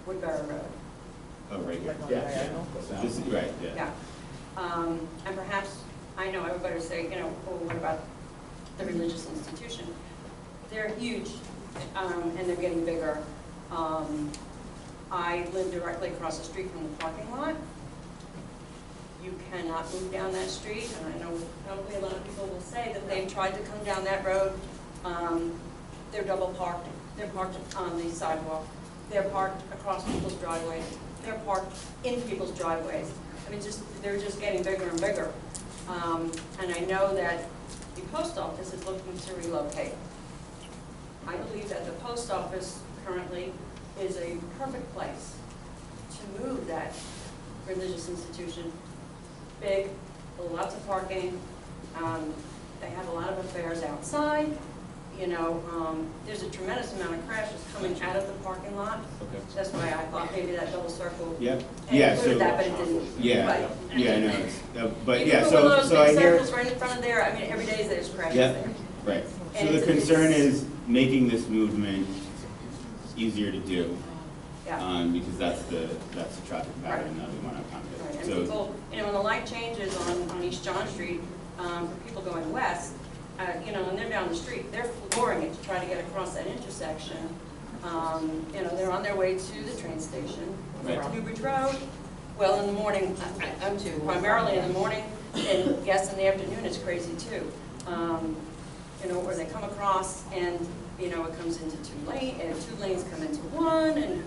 Woodbury Road. oh, right here. Yeah. This is, right, yeah. Yeah. And perhaps, I know everybody will say, you know, oh, what about the religious institution? They're huge, and they're getting bigger. I live directly across the street from the parking lot. You cannot move down that street, and I know probably a lot of people will say that they've tried to come down that road. They're double parked. They're parked on the sidewalk. They're parked across people's driveways. They're parked in people's driveways. I mean, they're just getting bigger and bigger. And I know that the post office is looking to relocate. I believe that the post office currently is a perfect place to move that religious institution. Big, lots of parking. They have a lot of affairs outside. You know, there's a tremendous amount of crashes coming out of the parking lot. Okay. That's why I thought maybe that double circle Yep, yeah, so, included that, but it didn't. yeah, But- yeah, I know, it's- but You yeah, can put one of those so I big hear. circles right in front of there, I mean, every day there's crashes Yep. there. Right, so And the it's- concern is making this movement easier to do, Yeah. because that's the traffic pattern that we want to Right, accommodate. and So, people, you know, when the light changes on East John Street, for people going west, you know, and they're down the street, they're flooring it to try to get across that intersection. You know, they're on their way to the train station, Right. to Newbridge Road. Well, in the morning, I'm too, primarily in the morning, and yes, in the afternoon, it's crazy too. You know, where they come across and, you know, it comes into two lanes come into one, and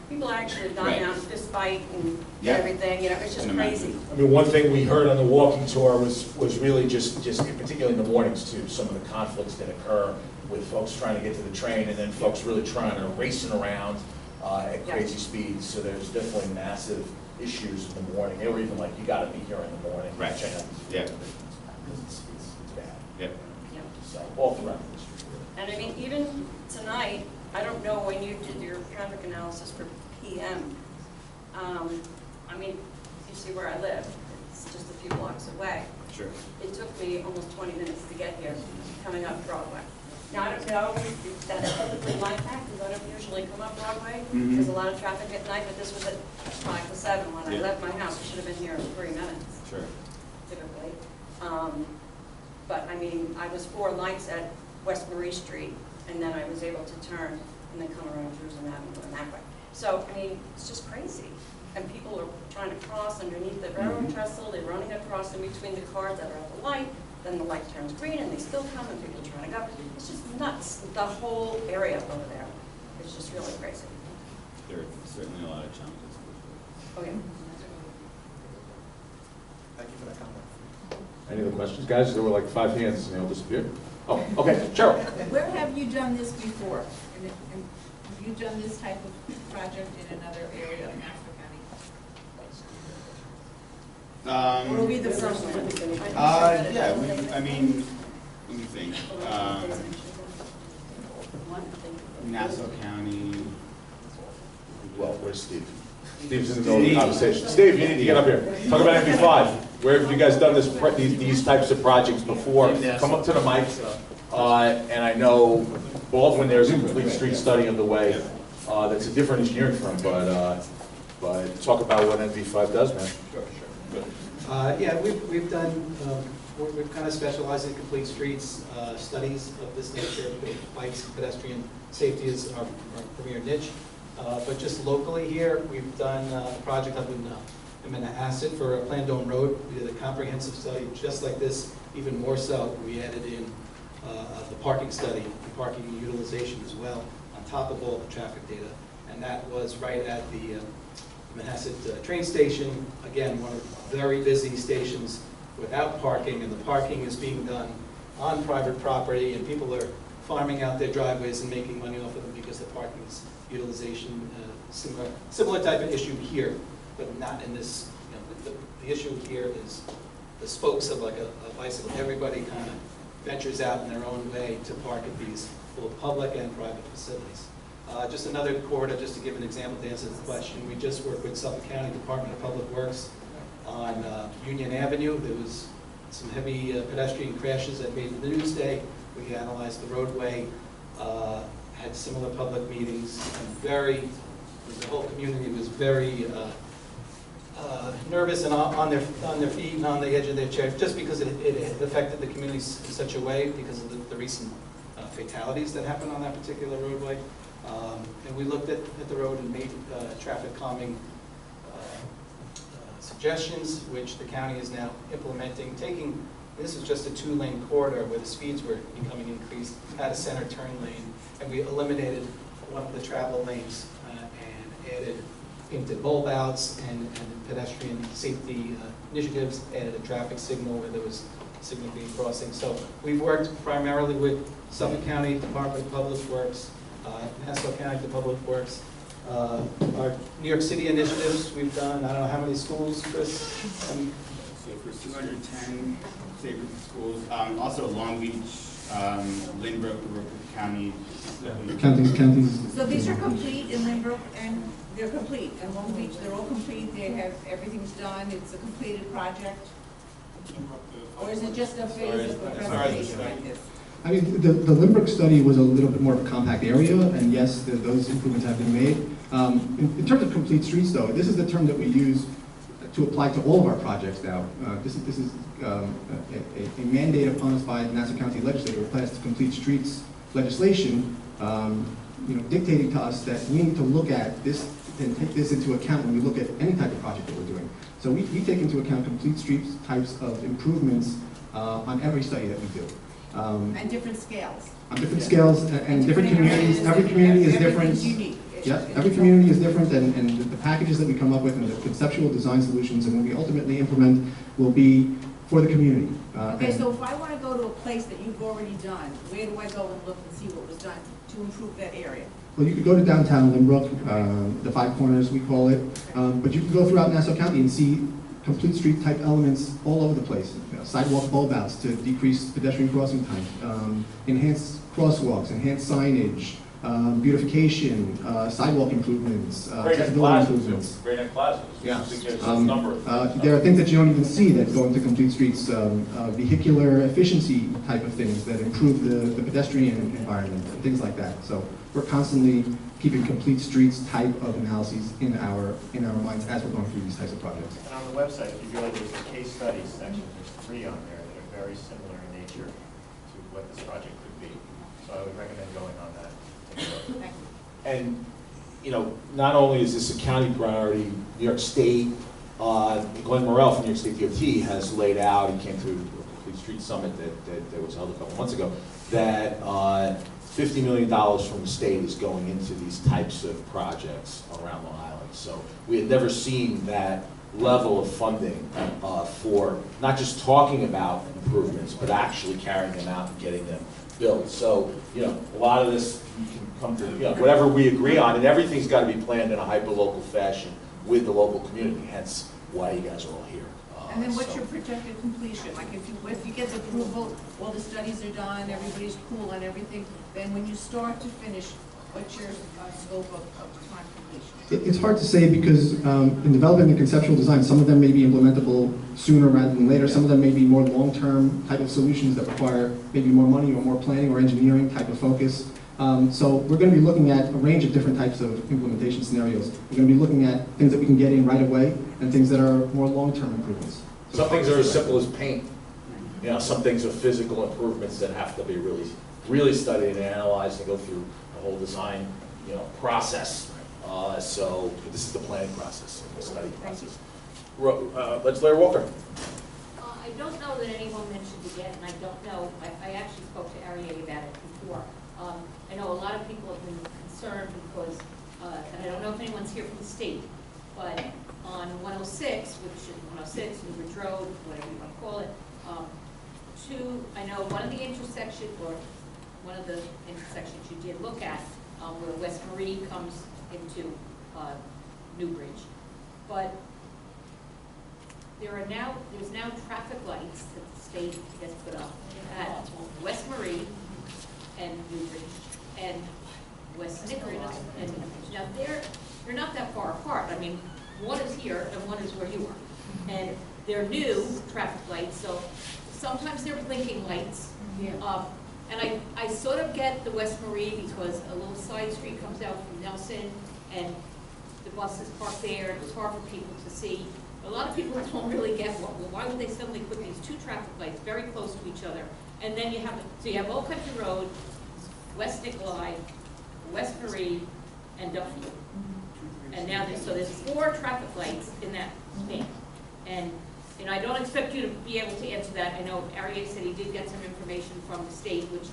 people actually have gone Right. out and fist fight and Yeah. everything, you know, it's just Can crazy. I mean, one thing we heard on the walking tour was really just particularly in the mornings too, some of the conflicts that occur with folks trying to get to the train and then folks really trying to racing around at Yeah. crazy speeds. So there's definitely massive issues in the morning. They were even like, you gotta be here in the morning. Right. Which I know, Yeah. because it's bad. yep, Yeah. So all throughout the district. And I mean, even tonight, I don't know when you did your traffic analysis for PM. I mean, you see where I live, it's just a few blocks away. sure. It took me almost 20 minutes to get here, coming up Broadway. Now, I don't know if that's typically my fact, because I don't usually come up Broadway. Mhm. There's a lot of traffic at night, but this was at 5 to 7 when I Yeah. left my house. I should have been here in 3 minutes, Sure. typically. But I mean, I was 4 lights at West Marie Street, and then I was able to turn and then come around Jerusalem Avenue and that way. So, I mean, it's just crazy. And people are trying to cross underneath the railroad trestle, they're running across in between the cars that are at the light, then the light turns green and they still come and people are trying to go. It's just nuts, the whole area over there. It's just really crazy. There are certainly a lot of challenges. Okay. Thank you for that comment. Any other questions? Guys, there were like 5 hands and they all disappeared. Oh, okay, Cheryl. Where have you done this before? And have you done this type of project in another area of Nassau Or will be the first one? Yeah, I mean, let me think. Nassau County. Well, where's Steve? Steve's in the middle of the conversation. Steve, you need to get up here. Talk about MV5. Where have you guys done these types of projects before? Come up to the mic. And I know Baldwin, there's a complete street study underway. That's a different engineering firm, but talk about what MV5 does, man. Yeah, we've done, we've kind of specialized in complete streets, studies of this nature. Bikes and pedestrian safety is our premier niche. But just locally here, we've done a project up in Manhasset for a Plandome Road. We did a comprehensive study just like this, even more so. We added in the parking study, and parking utilization as well, on top of all the traffic data. And that was right at the Manhasset train station. Again, one of the very busy stations without parking, and the parking is being done on private property, and people are farming out their driveways and making money off of them because the parking is utilization, similar type of issue here, but not in this. The issue here is the spokes of like a bicycle. Everybody kind of ventures out in their own way to park at these both public and private facilities. Just another corridor, just to give an example to answer the question. We just worked with Suffolk County Department of Public Works on Union Avenue. There was some heavy pedestrian crashes that made the news day. We analyzed the roadway, had similar public meetings, and the whole community was very nervous and on their feet and on the edge of their chair, just because it affected the community in such a way because of the recent fatalities that happened on that particular roadway. And we looked at the road and made traffic calming suggestions, which the county is now implementing, this is just a 2-lane corridor where the speeds were becoming increased, had a center turn lane, and we eliminated one of the travel lanes and added into bulb outs and pedestrian safety initiatives, added a traffic signal where there was a signal being crossing. So we've worked primarily with Suffolk County Department of Public Works, Nassau County Public Works, our New York City initiatives we've done. I don't know how many schools, Chris? So for 210 safe schools, also Long Beach, Lynbrook, County. Counties. So these are complete in Lynbrook, and they're complete. In Long Beach, they're all complete. They have, everything's done. It's a completed project. Or is it just a phase of a presentation like this? I mean, the Lynbrook study was a little bit more of a compact area, and yes, those improvements have been made. In terms of complete streets, though, this is the term that we use to apply to all of our projects now. This is a mandate upon us by the Nassau County Legislature, passed complete streets legislation, dictating to us that we need to look at this and take this into account when we look at any type of project that we're doing. So we take into account complete streets types of improvements on every study that we do. And different scales. On different scales and different communities. Every community is different. Unique. Yeah, every community is different, and the packages that we come up with and the conceptual design solutions and when we ultimately implement will be for the community. Okay, so if I want to go to a place that you've already done, where do I go and look and see what was done to improve that area? Well, you could go to downtown Lynbrook, the Five Corners we call it, but you can go throughout Nassau County and see complete street type elements all over the place. Sidewalk bulb outs to decrease pedestrian crossing times, enhanced crosswalks, enhanced signage, beautification, sidewalk improvements, accessibility improvements. Great plazas. Yeah. There are things that you don't even see that go into complete streets, vehicular efficiency type of things that improve the pedestrian environment, and things like that. So we're constantly keeping complete streets type of analyses in our minds as we're going through these types of projects. And on the website, if you go, there's a case studies section. There's 3 on there that are very similar in nature to what this project could be. So I would recommend going on that. And, not only is this a county priority, New York State, Glenn Morrell from New York State DOT has laid out, he came through a Complete Street Summit that was held a couple months ago, that $50 million from the state is going into these types of projects around Long Island. So we had never seen that level of funding for not just talking about improvements, but actually carrying them out and getting them built. So, a lot of this you can come to, whatever we agree on, and everything's got to be planned in a hyper-local fashion with the local community, hence why you guys are all here. And then what's So- your projected completion? Like if you get the approval, all the studies are done, everybody's cool and everything, then when you start to finish, what's your scope of time completion? It's hard to say because in developing the conceptual design, some of them may be implementable sooner rather than later. Some of them may be more long-term type of solutions that require maybe more money or more planning or engineering type of focus. So we're going to be looking at a range of different types of implementation scenarios. We're going to be looking at things that we can get in right away and things that are more long-term improvements. Some things are as simple as paint. You know, some things are physical improvements that have to be really studied and analyzed and go through the whole design, process. So this is the planning process, the study process. Legislator Walker. I don't know that anyone mentioned it yet, and I don't know, I actually spoke to Ariete about it before. I know a lot of people have been concerned because, and I don't know if anyone's here from the state, but on 106, which is 106, Newbridge Road, whatever you want to call it, I know one of the intersections, or one of the intersections you did look at, where West Marie comes into Newbridge, but there's now traffic lights that the state has put up at West Marie and Newbridge and West Nickard, and now they're not that far apart. I mean, one is here and one is where you are, and they're new traffic lights, so sometimes they're blinking lights. And I sort of get the West Marie because a little side street comes out from Nelson and the buses park there, and it's hard for people to see. A lot of people don't really get, well, why would they suddenly put these two traffic lights very close to each other? And then you have Old Country Road, West Nicolai, West Marie, and Duffield. And now there's 4 traffic lights in that span. And I don't expect you to be able to answer that. I know Ariete said he did get some information from the state, which,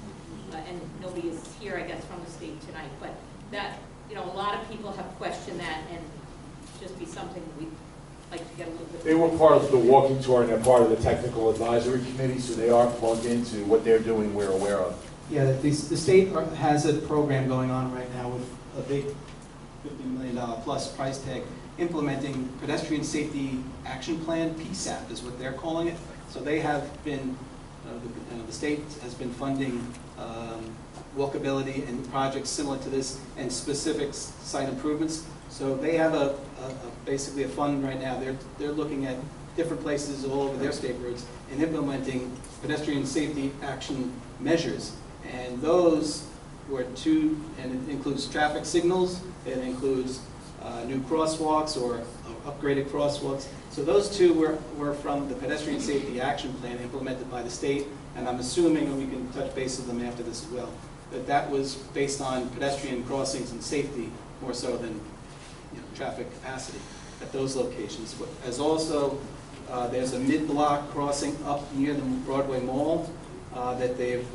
and nobody is here, I guess, from the state tonight, but that, a lot of people have questioned that, and just be something we'd like to get a little bit. They were part of the walking tour and they're part of the technical advisory committee, so they are plugged into what they're doing, we're aware of. Yeah, the state has a program going on right now with a big $50 million plus price tag, implementing pedestrian safety action plan, PSAP is what they're calling it. So they have been, the state has been funding walkability and projects similar to this and specific site improvements. So they have basically a fund right now. They're looking at different places all over their state roads and implementing pedestrian safety action measures. And those were and it includes traffic signals, it includes new crosswalks or upgraded crosswalks. So those 2 were from the pedestrian safety action plan implemented by the state, and I'm assuming, and we can touch base with them after this as well, that was based on pedestrian crossings and safety more so than traffic capacity at those locations. But as also, there's a mid-block crossing up near the Broadway Mall that they've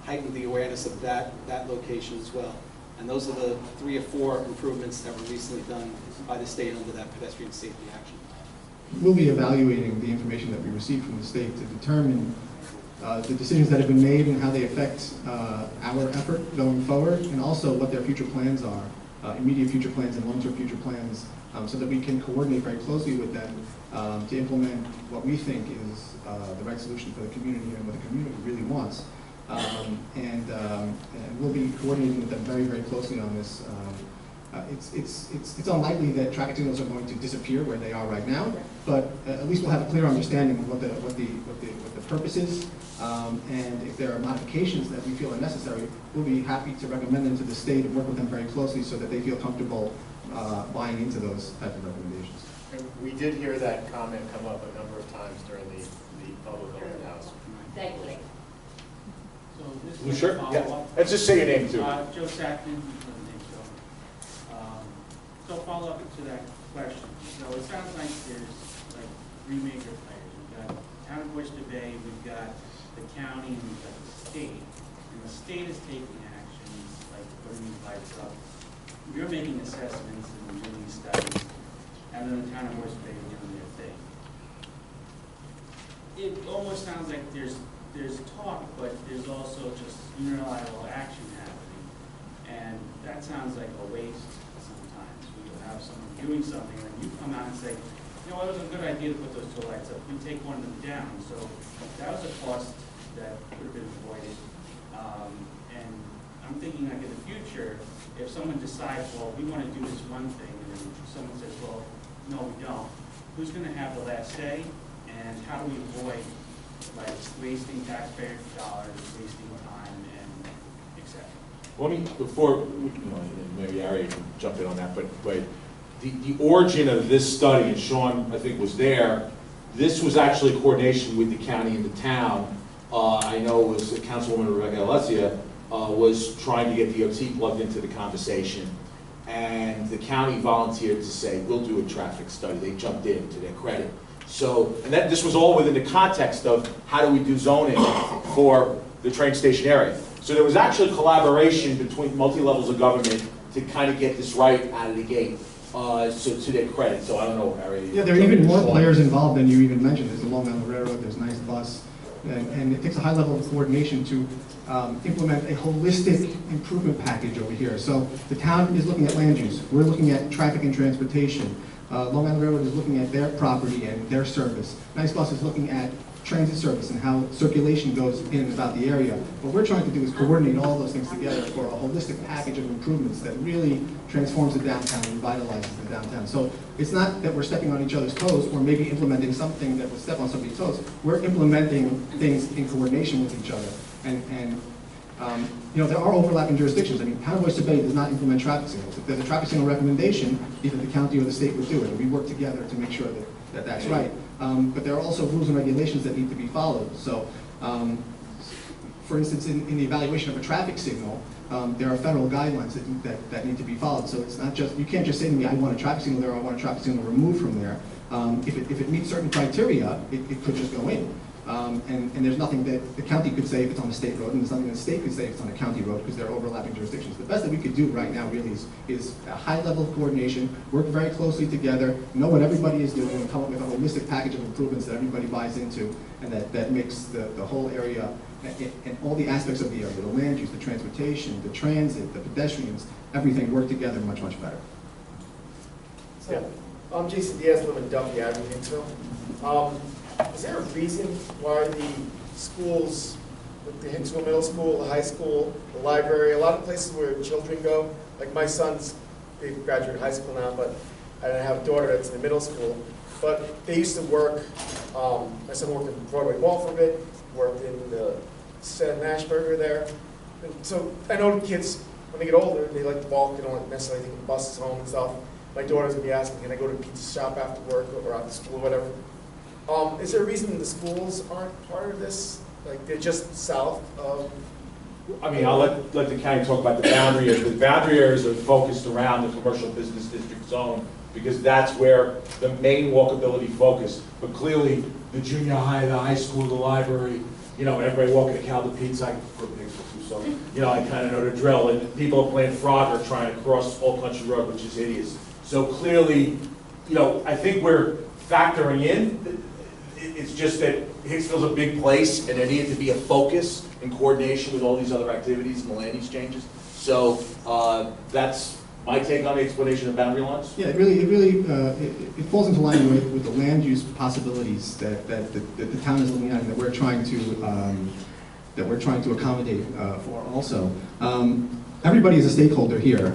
heightened the awareness of that location as well. And those are the 3 or 4 improvements that were recently done by the state under that pedestrian safety action plan. We'll be evaluating the information that we receive from the state to determine the decisions that have been made and how they affect our effort going forward, and also what their future plans are, immediate future plans and long-term future plans, so that we can coordinate very closely with them to implement what we think is the right solution for the community and what the community really wants. And we'll be coordinating with them very, very closely on this. It's unlikely that traffic signals are going to disappear where they are right now, but at least we'll have a clear understanding of what the purpose is. And if there are modifications that we feel are necessary, we'll be happy to recommend them to the state and work with them very closely so that they feel comfortable buying into those type of recommendations. And we did hear that comment come up a number of times during the public open house. Thank you. So this You is sure? a Yeah. follow-up. Let's just say your name too. Joe Sackman, so follow up to that question. So it sounds like there's like 3 major players. We've got Town of Oyster Bay, we've got the county, and we've got the state. And the state is taking actions like putting these lights up. You're making assessments and doing studies, and then the Town of Oyster Bay is doing their thing. It almost sounds like there's talk, but there's also just unilateral action happening. And that sounds like a waste sometimes. We have someone doing something, and you come out and say, You know, it was a good idea to put those two lights up. We take one of them down, so that was a cost that could have been avoided. And I'm thinking like in the future, if someone decides, well, we want to do this one thing, and then someone says, well, no, we don't, who's going to have the last say? And how do we avoid like wasting taxpayer dollars, wasting time, and et cetera? Let me, before, maybe Ari can jump in on that, but the origin of this study, and Sean, I think, was there, this was actually coordination with the county and the town. I know it was Councilwoman Rebecca Alessia was trying to get DOT plugged into the conversation, and the county volunteered to say, we'll do a traffic study. They jumped in to their credit. So, and this was all within the context of how do we do zoning for the train station area. So there was actually collaboration between multi-levels of government to kind of get this right out of the gate. So to their credit, so I don't know, Harry. Yeah, there are even more players involved than you even mentioned. There's the Long Island Railroad, there's Nice Bus, and it takes a high level of coordination to implement a holistic improvement package over here. So the town is looking at land use, we're looking at traffic and transportation. Long Island Railroad is looking at their property and their service. Nice Bus is looking at transit service and how circulation goes in and about the area. What we're trying to do is coordinate all those things together for a holistic package of improvements that really transforms the downtown and revitalizes the downtown. So it's not that we're stepping on each other's toes or maybe implementing something that would step on somebody's toes. We're implementing things in coordination with each other. And you know, there are overlapping jurisdictions. I mean, Town of Oyster Bay does not implement traffic signals. If there's a traffic signal recommendation, either the county or the state would do it, and we work together to make sure that that's right. But there are also rules and regulations that need to be followed. So, for instance, in the evaluation of a traffic signal, there are federal guidelines that need to be followed. So it's not just, you can't just say to me, I want a traffic signal there, or I want a traffic signal removed from there. If it meets certain criteria, it could just go in. And there's nothing that the county could say if it's on a state road, and there's nothing that the state could say if it's on a county road, because there are overlapping jurisdictions. The best that we could do right now really is a high level of coordination, work very closely together, know what everybody is doing, and come up with a holistic package of improvements that everybody buys into, and that makes the whole area, and all the aspects of the area, the land use, the transportation, the transit, the pedestrians, everything work together much, much better. So, I'm Jason Diaz, live in Duffy Avenue, Hicksville. Is there a reason why the schools, like the Hicksville Middle School, the high school, the library, a lot of places where children go, like my son's, they graduated high school now, but I have a daughter that's in middle school, but they used to work, my son worked in Broadway Mall for a bit, worked in the Sam Nashburger there, and so I know kids, when they get older, they like to walk, they don't necessarily take the buses home and stuff. My daughter's gonna be asking, can I go to a pizza shop after work or after school or whatever? Is there a reason the schools aren't part of this? Like, they're just south of? I mean, I'll let the county talk about the boundary areas. The boundary areas are focused around the commercial business district zone because that's where the main walkability focus. But clearly, the junior high, the high school, the library, you know, everybody walking to Cal the Pizza, I grew up in Hicksville too, so, you know, I kind of know the drill. And people are playing Frogger trying to cross Old Country Road, which is hideous. So clearly, you know, I think we're factoring in. It's just that Hicksville's a big place, and there needed to be a focus in coordination with all these other activities and the land use changes. So that's my take on the explanation of boundary lines. Yeah, it falls into line with the land use possibilities that the town is looking at, and that we're trying to accommodate for also. Everybody is a stakeholder here.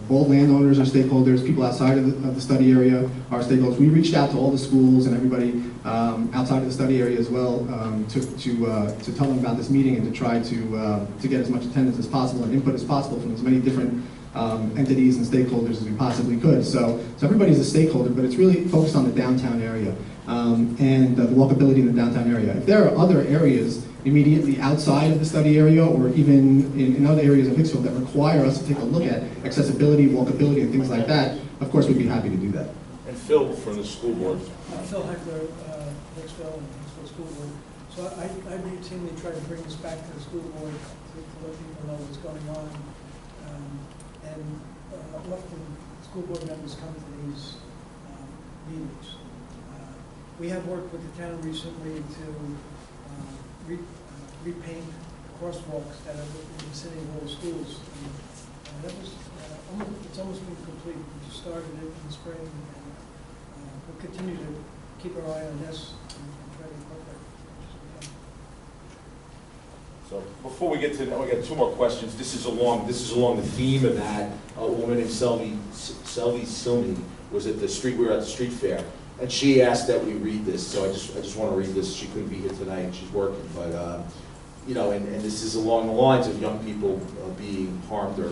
All landowners are stakeholders, people outside of the study area are stakeholders. We reached out to all the schools and everybody outside of the study area as well to tell them about this meeting and to try to get as much attendance as possible and input as possible from as many different entities and stakeholders as we possibly could. So everybody's a stakeholder, but it's really focused on the downtown area and the walkability in the downtown area. If there are other areas immediately outside of the study area or even in other areas of Hicksville that require us to take a look at accessibility, walkability, and things like that, of course we'd be happy to do that. And Phil from the school board. Phil Heckler, Hicksville and Hicksville School Board. So I routinely try to bring this back to the school board to let people know what's going on. Often school board members come to these meetings. We have worked with the town recently to repaint crosswalks that are in the vicinity of all the schools. And that was it's almost been complete. We just started it in the spring, and we're continue to keep our eye on this and try to incorporate it. So before we get to that, we got two more questions. This is along the theme of that. A woman named Selvi Silney was at the street. We were at the street fair, and she asked that we read this. So I just want to read this. She couldn't be here tonight. She's working, but you know, and this is along the lines of young people being harmed or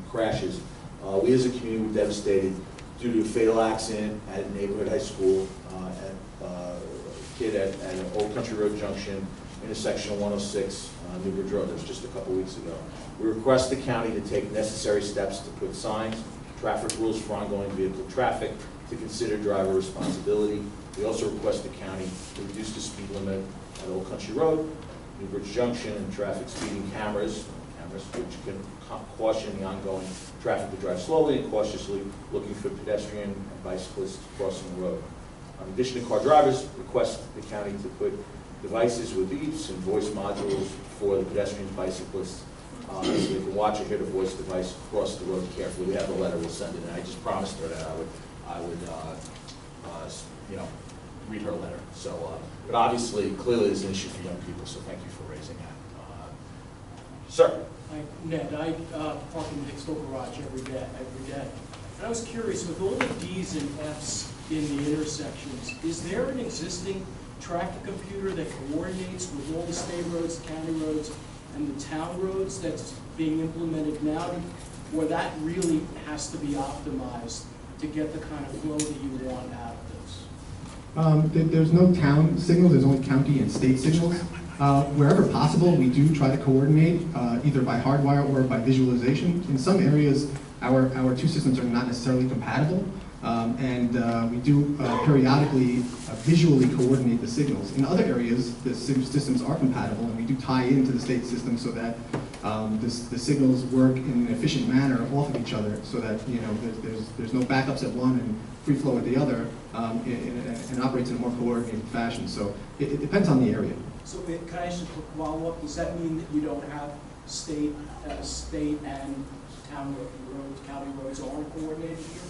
crashes. We as a community were devastated due to a fatal accident at a neighborhood high school, a kid at Old Country Road Junction, intersection of 106, Newbridge Road. That was just a couple weeks ago. We request the county to take necessary steps to put signs, traffic rules for ongoing vehicle traffic, to consider driver responsibility. We also request the county to reduce the speed limit at Old Country Road, Newbridge Junction, and traffic speeding cameras which can caution the ongoing traffic to drive slowly and cautiously, looking for pedestrian and bicyclists crossing the road. In addition to car drivers, request the county to put devices with beeps and voice modules for the pedestrians and bicyclists so they can watch or hear the voice device cross the road carefully. We have the letter, we'll send it, and I just promised her that I would you know, read her letter. So, but obviously, clearly, there's an issue for young people. So, thank you for raising that, sir. Hi, Ned. I park in the Hicksville garage every day. And I was curious, with all the Ds and Fs in the intersections, is there an existing traffic computer that coordinates with all the state roads, county roads, and the town roads that's being implemented now, or that really has to be optimized to get the kind of flow that you want out of this? There's no town signals, there's only county and state signals. Wherever possible, we do try to coordinate, either by hardwire or by visualization. In some areas, our two systems are not necessarily compatible, and we do periodically visually coordinate the signals. In other areas, the systems are compatible, and we do tie into the state system so that the signals work in an efficient manner off of each other, so that there's no backups at one and free flow at the other, and operates in a more coordinated fashion. So it depends on the area. So can I ask a quick follow-up? Does that mean that you don't have state and town roads, county roads aren't coordinated here?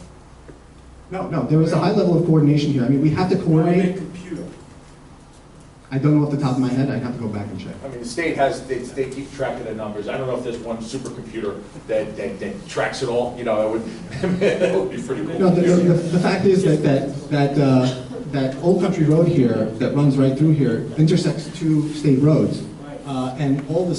No, there is a high level of coordination here. I mean, we have to coordinate. Computer. I don't know off the top of my head. I'd have to go back and check. I mean, the state they keep track of the numbers. I don't know if there's one supercomputer that tracks it all. You know, that would be pretty cool. No, the fact is that Old Country Road here, that runs right through here, intersects two state roads. And all the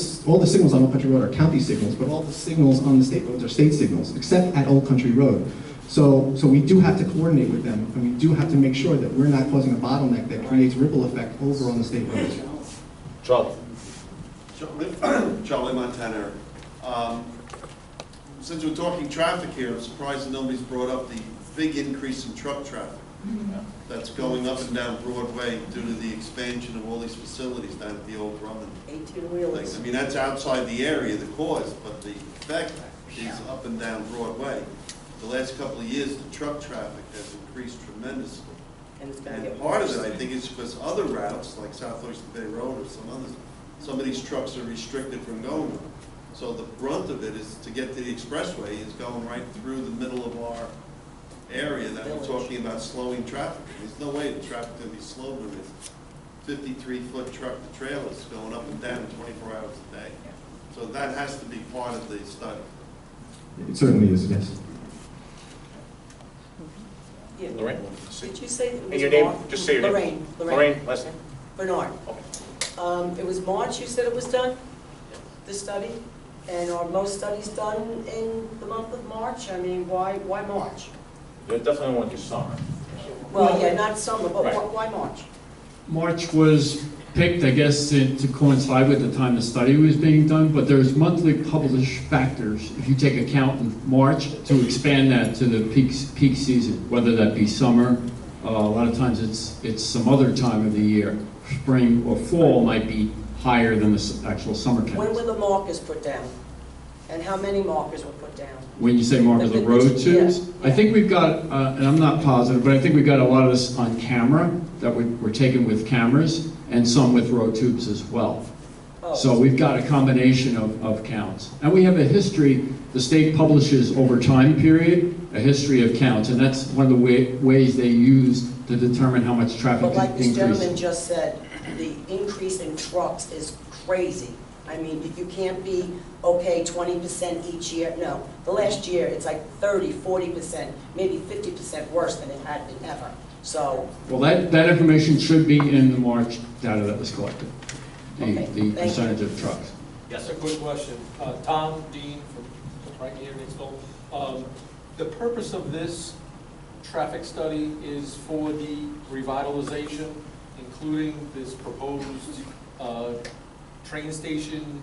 signals on Old Country Road are county signals, but all the signals on the state roads are state signals, except at Old Country Road. So we do have to coordinate with them, and we do have to make sure that we're not causing a bottleneck that creates ripple effect over on the state roads. Charlie. Charlie Montana. Since we're talking traffic here, I'm surprised that nobody's brought up the big increase in truck traffic that's going up and down Broadway due to the expansion of all these facilities down at the old Drummond. 18-wheelers. I mean, that's outside the area, the cause, but the effect is up and down Broadway. The last couple of years, the truck traffic has increased tremendously. And part of it, I think, is because other routes, like South Oyster Bay Road or some others, some of these trucks are restricted from going. So the brunt of it is to get to the expressway is going right through the middle of our area that we're talking about slowing traffic. There's no way the traffic can be slowed when there's 53-foot truck to trailers going up and down 24 hours a day. So that has to be part of the study. It certainly is, yes. Yeah. Lorraine? Did you say it was And your name? March? Just say your name. Lorraine, last name? Bernard. Okay. It was March you said it was done, the study? And are most studies done in the month of March? I mean, why March? They definitely want to do summer. Well, yeah, not summer, but Right. why March? March was picked, I guess, to coincide with the time the study was being done, but there's monthly published factors, if you take account in March, to expand that to the peak season, whether that be summer, a lot of times it's some other time of the year. Spring or fall might be higher than the actual summer counts. When were the markers put down? And how many markers were put down? When you say markers, the road tubes? Yeah. I think we've got, and I'm not positive, but I think we've got a lot of this on camera, that we're taking with cameras, and some with road tubes as well. Oh. So we've got a combination of counts. And we have a history, the state publishes over time period, a history of counts, and that's one of the ways they use to determine how much traffic But like this increase. gentleman just said, the increase in trucks is crazy. I mean, if you can't be, okay, 20% each year, no. The last year, it's like 30, 40%, maybe 50% worse than it had been ever. So, Well, that information should be in the March data that was collected, the percentage of trucks. Yes, a quick question. Tom Dean from right here in Hicksville. The purpose of this traffic study is for the revitalization, including this proposed train station,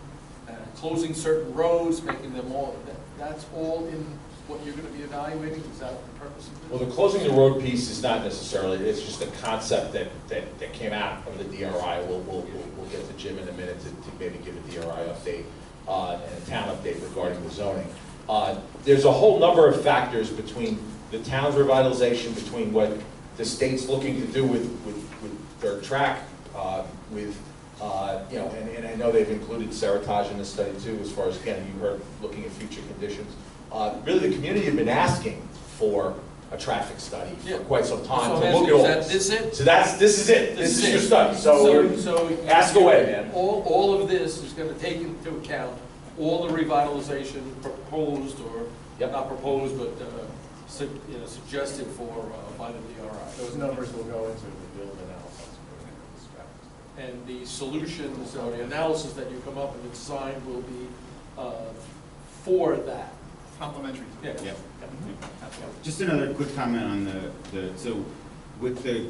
closing certain roads, making them all, that's all in what you're going to be evaluating? Is that the purpose of this? Well, the closing the road piece is not necessarily, it's just a concept that came out of the DRI. We'll get to Jim in a minute to maybe give a DRI update and a town update regarding the zoning. There's a whole number of factors between the town's revitalization, between what the state's looking to do with their track, you know, and I know they've included Seritage in this study too, as far as, again, you heard, looking at future conditions. Really, the community had been asking for a traffic study for quite some time So to look at all is this it? So this is it. This is your study. So ask away, man. All of this is going to take into account all the revitalization proposed, or not proposed, but suggested for by the DRI. Those numbers will go into the build analysis. And the solutions or the analysis that you come up with, the design will be for that. Complementary. Yeah. Yeah. Just another quick comment on so with the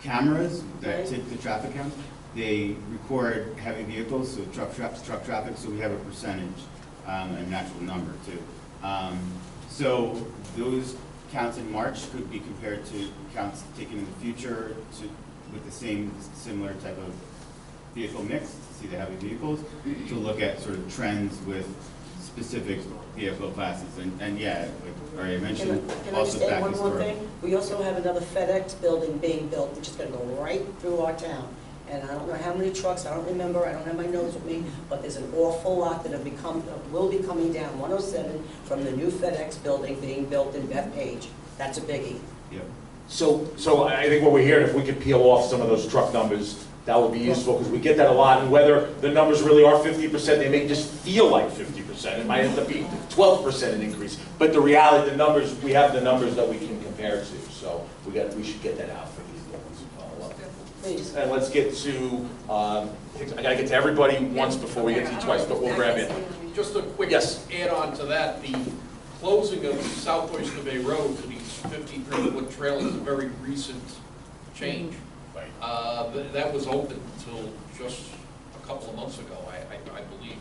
cameras that take the traffic count, they record heavy vehicles, so truck traffic, so we have a percentage and an actual number too. So those counts in March could be compared to counts taken in the future with the same similar type of vehicle mix, to see the heavy vehicles, to look at sort of trends with specific vehicle classes. And yeah, like Aria mentioned, can I just also add back one more historical. thing? We also have another FedEx building being built, which is going to go right through our town. And I don't know how many trucks, I don't remember, I don't have my notes with me, but there's an awful lot that will be coming down 107 from the new FedEx building being built in Bethpage. That's a biggie. Yep. So I think what we're hearing, if we could peel off some of those truck numbers, that would be useful, because we get that a lot, and whether the numbers really are 50%, they may just feel like 50%. It might end up being 12% an increase. But the reality, the numbers, we have the numbers that we can compare to. So we should get that out for these ones to follow up. Please. And let's get to, I gotta get to everybody once before we get to you twice, but we'll grab it. Just a quick add-on to that, the closing of South Oyster Bay Road to these 53-foot trails is a very recent change. That was open until just a couple of months ago, I believe.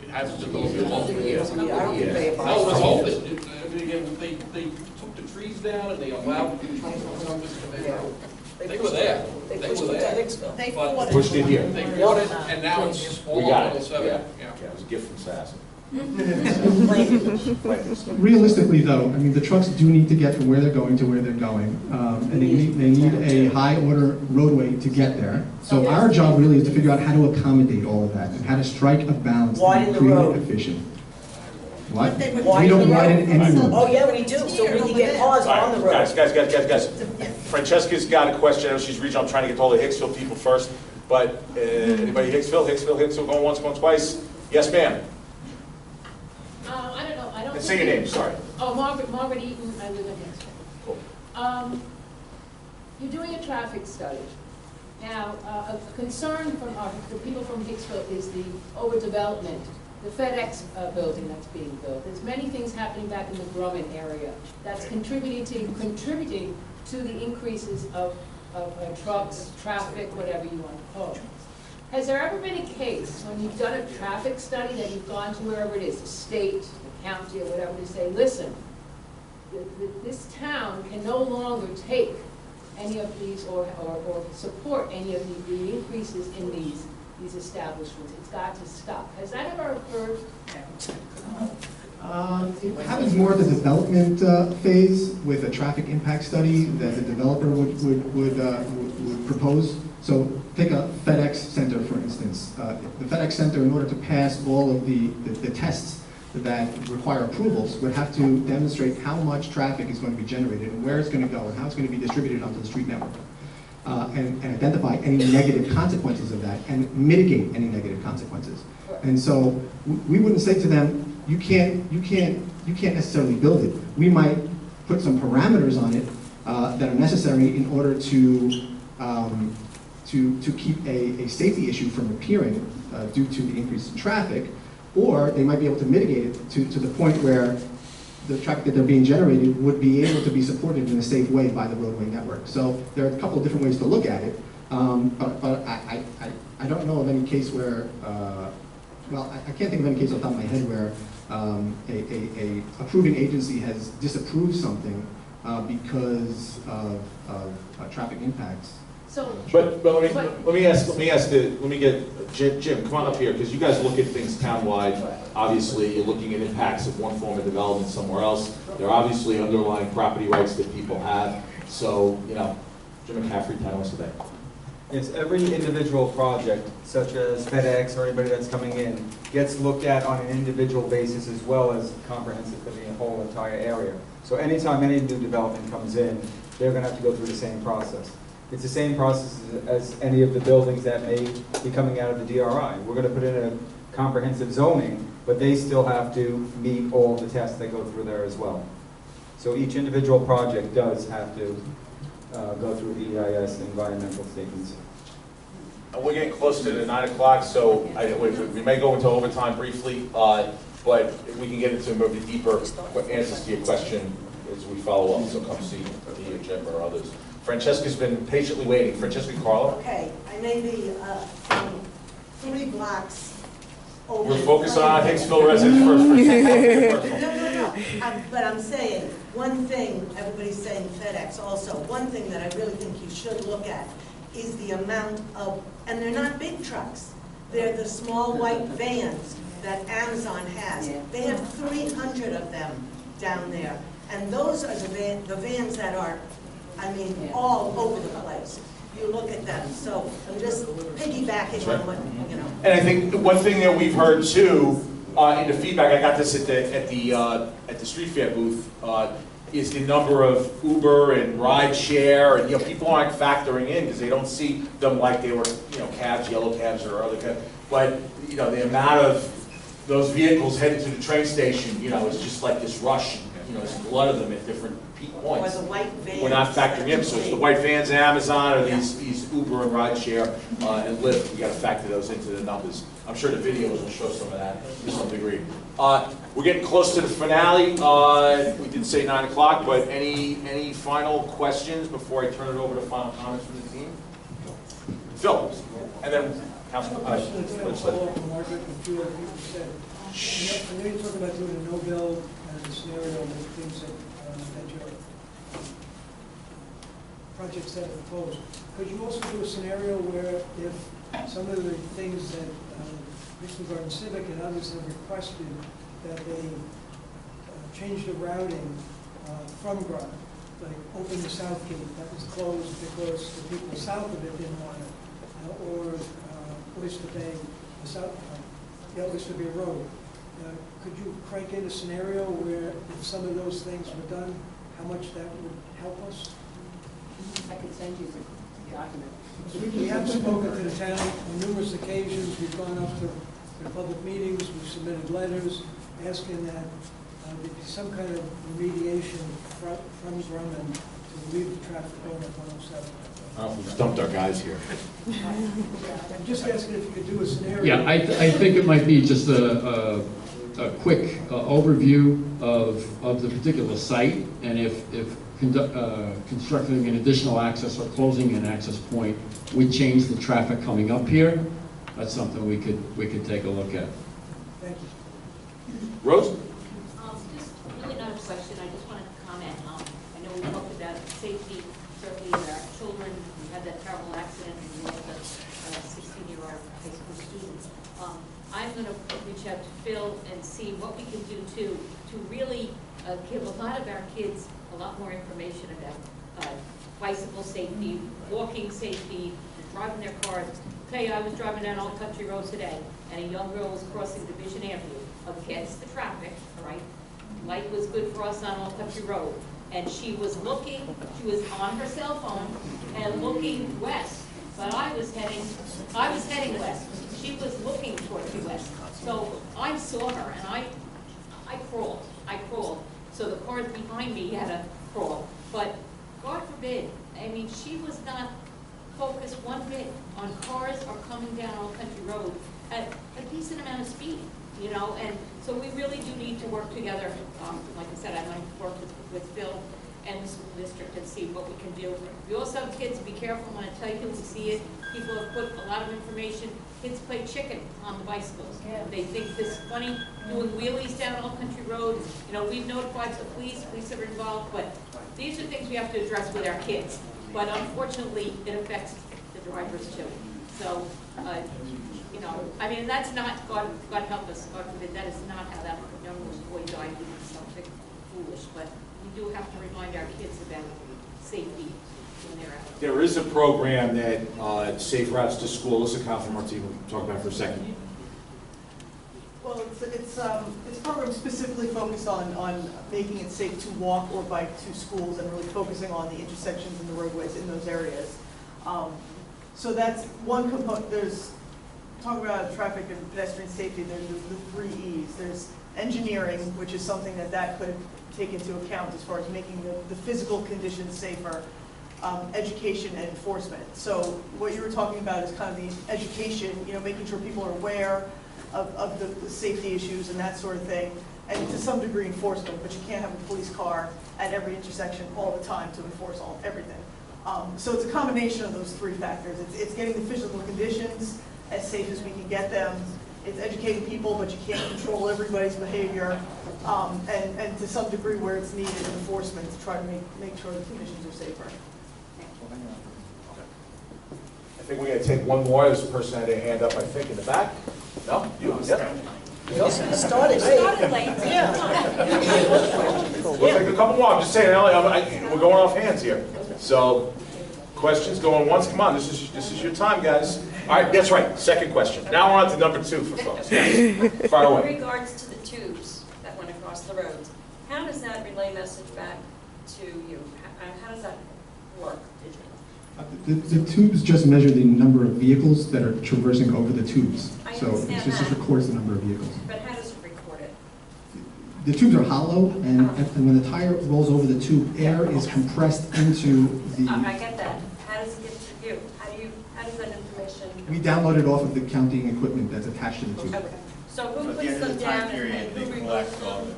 It hasn't been open for years. No, it was open. They took the trees down and they allowed the trucks to come in. They were there. They pushed it to Hicksville. They But pushed it here. They bought it, and now it's all We got on it. 107. Yeah. It was a gift from Sass. Realistically, though, I mean, the trucks do need to get from where they're going to where they're going, and they need a high-order roadway to get there. So our job really is to figure out how to accommodate all of that and how to strike a balance Widen and the create road. it efficient. What? Widen We don't the widen road. any road. Oh, yeah, we do, so we can get cars on the road. Guys. Francesca's got a question. I know she's regional. I'm trying to get to all the Hicksville people first. But anybody Hicksville, going once, going twice? Yes, ma'am. I don't know. I don't. And say your name, sorry. Oh, Margaret Eaton. I live in Hicksville. Cool. You're doing a traffic study. Now, a concern from the people from Hicksville is the overdevelopment, the FedEx building that's being built. There's many things happening back in the Grumman area that's contributing to the increases of trucks, traffic, whatever you want to call it. Has there ever been a case when you've done a traffic study that you've gone to wherever it is, the state, the county, or whatever, to say, listen, this town can no longer take any of these or support any of the increases in these establishments. It's got to stop. Has that ever occurred? It happens more at the development phase with a traffic impact study that the developer would propose. So take a FedEx Center, for instance. The FedEx Center, in order to pass all of the tests that require approvals would have to demonstrate how much traffic is going to be generated and where it's going to go and how it's going to be distributed onto the street network. And identify any negative consequences of that and mitigate any negative consequences. And so we wouldn't say to them, you can't necessarily build it. We might put some parameters on it that are necessary in order to keep a safety issue from appearing due to the increase in traffic, or they might be able to mitigate it to the point where the traffic that they're being generated would be able to be supported in a safe way by the roadway network. So there are a couple of different ways to look at it, but I don't know of any case where, well, I can't think of any case off the top of my head where a approving agency has disapproved something because of traffic impacts. But let me get Jim, come on up here, because you guys look at things townwide. Obviously, you're looking at impacts of one form of development somewhere else. There are obviously underlying property rights that people have. So, you know, Jim McCaffrey, tell us today. Yes, every individual project, such as FedEx or anybody that's coming in, gets looked at on an individual basis as well as comprehensive for the whole entire area. So anytime any new development comes in, they're going to have to go through the same process. It's the same process as any of the buildings that may be coming out of the DRI. We're going to put in a comprehensive zoning, but they still have to meet all the tests that go through there as well. So each individual project does have to go through the EIS environmental statements. We're getting close to the 9 o'clock, so we may go into overtime briefly, but we can get into a bit deeper answers to your question as we follow up. So come see me or Jim or others. Francesca's been patiently waiting. Francesca Carlo. Okay, I may be 3 blocks over. We're focused on Hicksville residents first. No. But I'm saying, one thing, everybody's saying FedEx also, one thing that I really think you should look at is the amount of, and they're not big trucks, they're the small white vans that Amazon has. They have 300 of them down there. And those are the vans that are, I mean, all over the place. You look at them. So I'm just piggybacking on what, you know. And I think one thing that we've heard too, in the feedback, I got this at the street fair booth, is the number of Uber and ride share, and people aren't factoring in because they don't see them like they were, cabs, yellow cabs or other cabs. But the amount of those vehicles headed to the train station, is just like this rush. There's a lot of them at different peak points. Or the white vans. We're not factoring in, so it's the white vans, Amazon, or these Uber and rideshare and Lyft. We got to factor those into the numbers. I'm sure the videos will show some of that to some degree. We're getting close to the finale. We did say 9 o'clock, but any final questions before I turn it over to final comments from the team? Phil, and then Councilman. Question that's going to follow up on Margaret and a few other people said. I know you're talking about doing a no-build and a scenario with things that your projects that are proposed. Could you also do a scenario where if some of the things that Hicksville Garden Civic and others have requested that they change the routing from Garden, like open the south gate that was closed because the people south of it didn't want it, or Oyster Bay, Oyster Bay Road. Could you crank in a scenario where if some of those things were done, how much that would help us? I could send you the document. We have spoken to the town on numerous occasions. We've gone up to public meetings. We've submitted letters asking that there be some kind of remediation from Drummond to relieve the traffic going up 107. We've dumped our guys here. I'm just asking if you could do a scenario. Yeah, I think it might be just a quick overview of the particular site, and if constructing an additional access or closing an access point would change the traffic coming up here, that's something we could take a look at. Thank you. Rose? Just really not a question. I just wanted to comment. I know we talked about safety, certainly with our children. We had that terrible accident and we lost a 16-year-old high school student. I'm going to reach out to Phil and see what we can do to really give a lot of our kids a lot more information about bicycle safety, walking safety, driving their cars. I'll tell you, I was driving down Old Country Road today, and a young girl was crossing Division Avenue against the traffic, all right? Light was good for us on Old Country Road. And she was on her cell phone and looking west, but I was heading west. She was looking towards the west. So I saw her and I crawled. So the cars behind me had to crawl. But God forbid, I mean, she was not focused one bit on cars are coming down Old Country Road at a decent amount of speed, you know, and so we really do need to work together. Like I said, I'd like to work with Phil and the school district and see what we can do. We also have kids, be careful when I tell you, we see it, people have put a lot of information, kids play chicken on the bicycles. They think this is funny, doing wheelies down Old Country Road. You know, we've notified the police are involved, but these are things we have to address with our kids. But unfortunately, it affects the drivers too. So, you know, I mean, that's not, God help us, God forbid, that is not how that young boy died doing something foolish. But we do have to remind our kids about safety when they're out. There is a program that Safe Routes to School, listen, Councilman Martin, we'll talk about it for a second. Well, it's a program specifically focused on making it safe to walk or bike to schools and really focusing on the intersections and the roadways in those areas. So that's one component. There's, talking about traffic and pedestrian safety, there's the 3 E's. There's engineering, which is something that could take into account as far as making the physical conditions safer. Education and enforcement. So what you were talking about is kind of the education, you know, making sure people are aware of the safety issues and that sort of thing, and to some degree enforcement, but you can't have a police car at every intersection all the time to enforce everything. So it's a combination of those 3 factors. It's getting the physical conditions as safe as we can get them. It's educating people, but you can't control everybody's behavior, and to some degree where it's needed, enforcement to try to make sure the conditions are safer. I think we're going to take one more. There's a person had their hand up, I think, in the back. No? You? Yep. Started late. Yeah. We'll take a couple more. I'm just saying, we're going off hands here. So, questions going once. Come on, this is your time, guys. All right, that's right. Second question. Now we're on to number 2 for folks. Yes. Fire away. In regards to the tubes that went across the roads, how does that relay message back to you? How does that work digitally? The tubes just measure the number of vehicles that are traversing over the tubes. I So it understand just that. records the number of vehicles. But how does it record it? The tubes are hollow, and when the tire rolls over the tube, air is compressed into the... I get that. How does it get to you? How does that information? We download it off of the counting equipment that's attached to the tube. Okay. So who At the puts end of them the time down period, and they who removes collect all them? of it.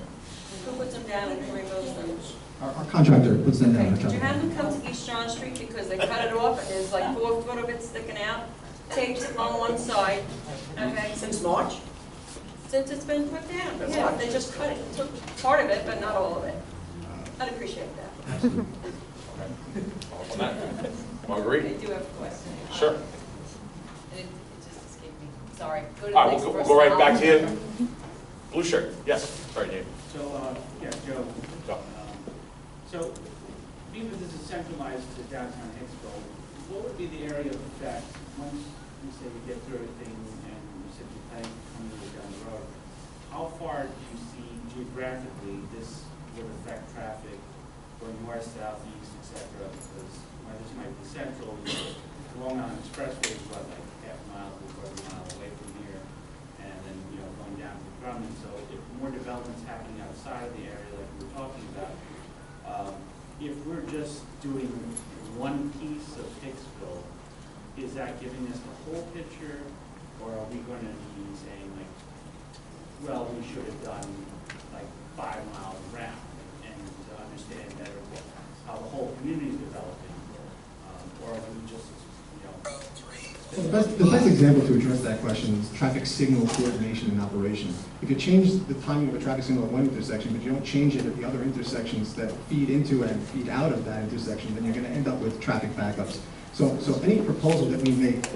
Who puts them down and who removes them? Our contractor puts them down. Did you have them come to East John Street because they cut it off and there's like 4 foot of it sticking out? Taped it on one side, okay? Since March? Since it's been put down, That's yeah, right. they just cut it, took part of it, but not all of it. I'd appreciate that. On that. Marguerite? I do have a question. Sure. And it just escaped me, sorry. Go to All the right, next we'll go right person. back to you. Blue shirt. Yes. Sorry, Dave. So, yeah, Joe. Go. So, being that this is centralized to downtown Hicksville, what would be the area of effect once you say we get through everything and you said you plan on coming down the road? How far do you see geographically this would affect traffic going north, south, east, et cetera? Because while this might be central, Long Island Expressway is what, like half a mile to a quarter mile away from here, and then, you know, going down to Drummond. So if more development's happening outside of the area like we were talking about, if we're just doing one piece of Hicksville, is that giving us the whole picture, or are we going to be saying like, well, we should have done like 5 miles around and to understand better how the whole community is developing, or are we just, you know? Well, the best example to address that question is traffic signal coordination and operation. If you change the timing of a traffic signal at one intersection, but you don't change it at the other intersections that feed into and feed out of that intersection, then you're going to end up with traffic backups. So any proposal that we make,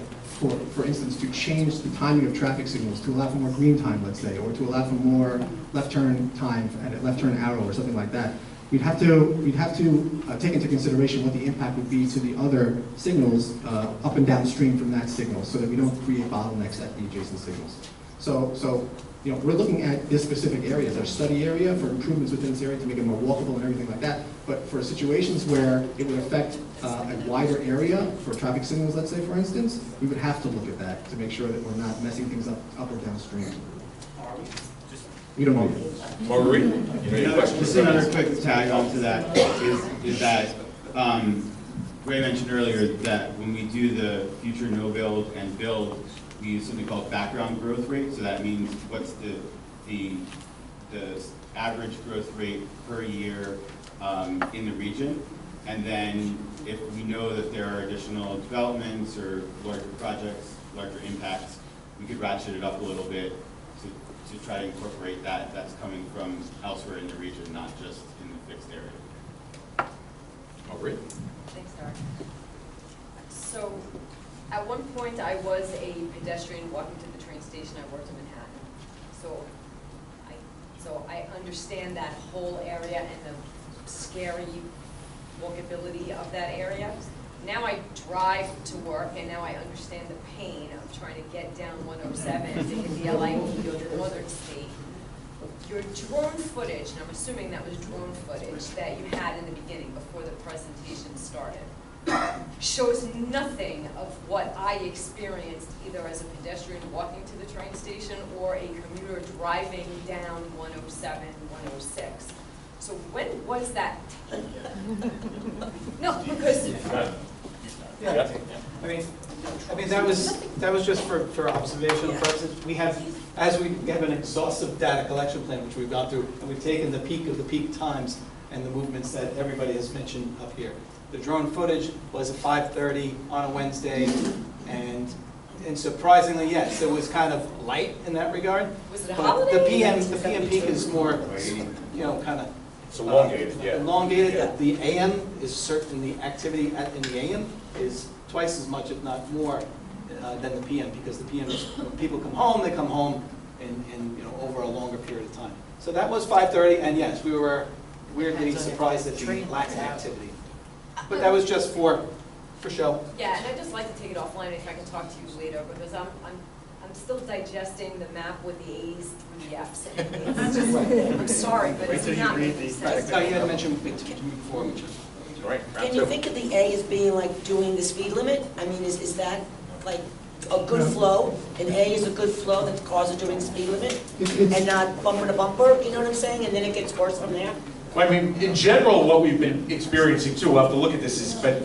for instance, to change the timing of traffic signals to allow for more green time, let's say, or to allow for more left turn time at a left turn arrow or something like that, we'd have to take into consideration what the impact would be to the other signals up and downstream from that signal, so that we don't create bottlenecks at the adjacent signals. So, we're looking at this specific area as our study area for improvements within this area to make it more walkable and everything like that. But for situations where it would affect a wider area for traffic signals, let's say, for instance, we would have to look at that to make sure that we're not messing things up or downstream. We don't know. Marguerite? Just another quick tag on to that is that Ray mentioned earlier that when we do the future no build and build, we use something called background growth rate. So that means what's the average growth rate per year in the region. And then if we know that there are additional developments or larger projects, larger impacts, we could ratchet it up a little bit to try to incorporate that's coming from elsewhere in the region, not just in the fixed area. Marguerite? Thanks, Darren. So, at one point, I was a pedestrian walking to the train station. I worked in Manhattan. So I understand that whole area and the scary walkability of that area. Now I drive to work, and now I understand the pain of trying to get down 107 to hit the LIE or the Northern State. Your drone footage, and I'm assuming that was drone footage that you had in the beginning before the presentation started, shows nothing of what I experienced either as a pedestrian walking to the train station or a commuter driving down 107, 106. So when was that? No, because Yeah. I mean that was just for observational purposes. We have an exhaustive data collection plan which we've gone through, and we've taken the peak of the peak times and the movements that everybody has mentioned up here. The drone footage was at 5:30 on a Wednesday, and surprisingly, yes, it was kind of light in that regard. Was it a but holiday? the PM peak is more, kind of. It's elongated, yeah. Elongated. Yeah. The AM is certain. The activity in the AM is twice as much, if not more, than the PM, because the PM is when people come home. They come home in over a longer period of time. So that was 5:30, and yes, we were weirdly surprised at the lack of activity. But that was just for show. yeah, and I'd just like to take it offline if I can talk to you later, because I'm still digesting the map with the A's through the F's. It's just, I'm sorry, but it's not making sense. No, you had mentioned before, which is. Can you think of the A as being like doing the speed limit? I mean, is that like a good flow? An A is a good flow that the cars are doing the speed limit? And not bumper to bumper, you know what I'm saying? And then it gets worse from there? Well, I mean, in general, what we've been experiencing too, we'll have to look at this, is, but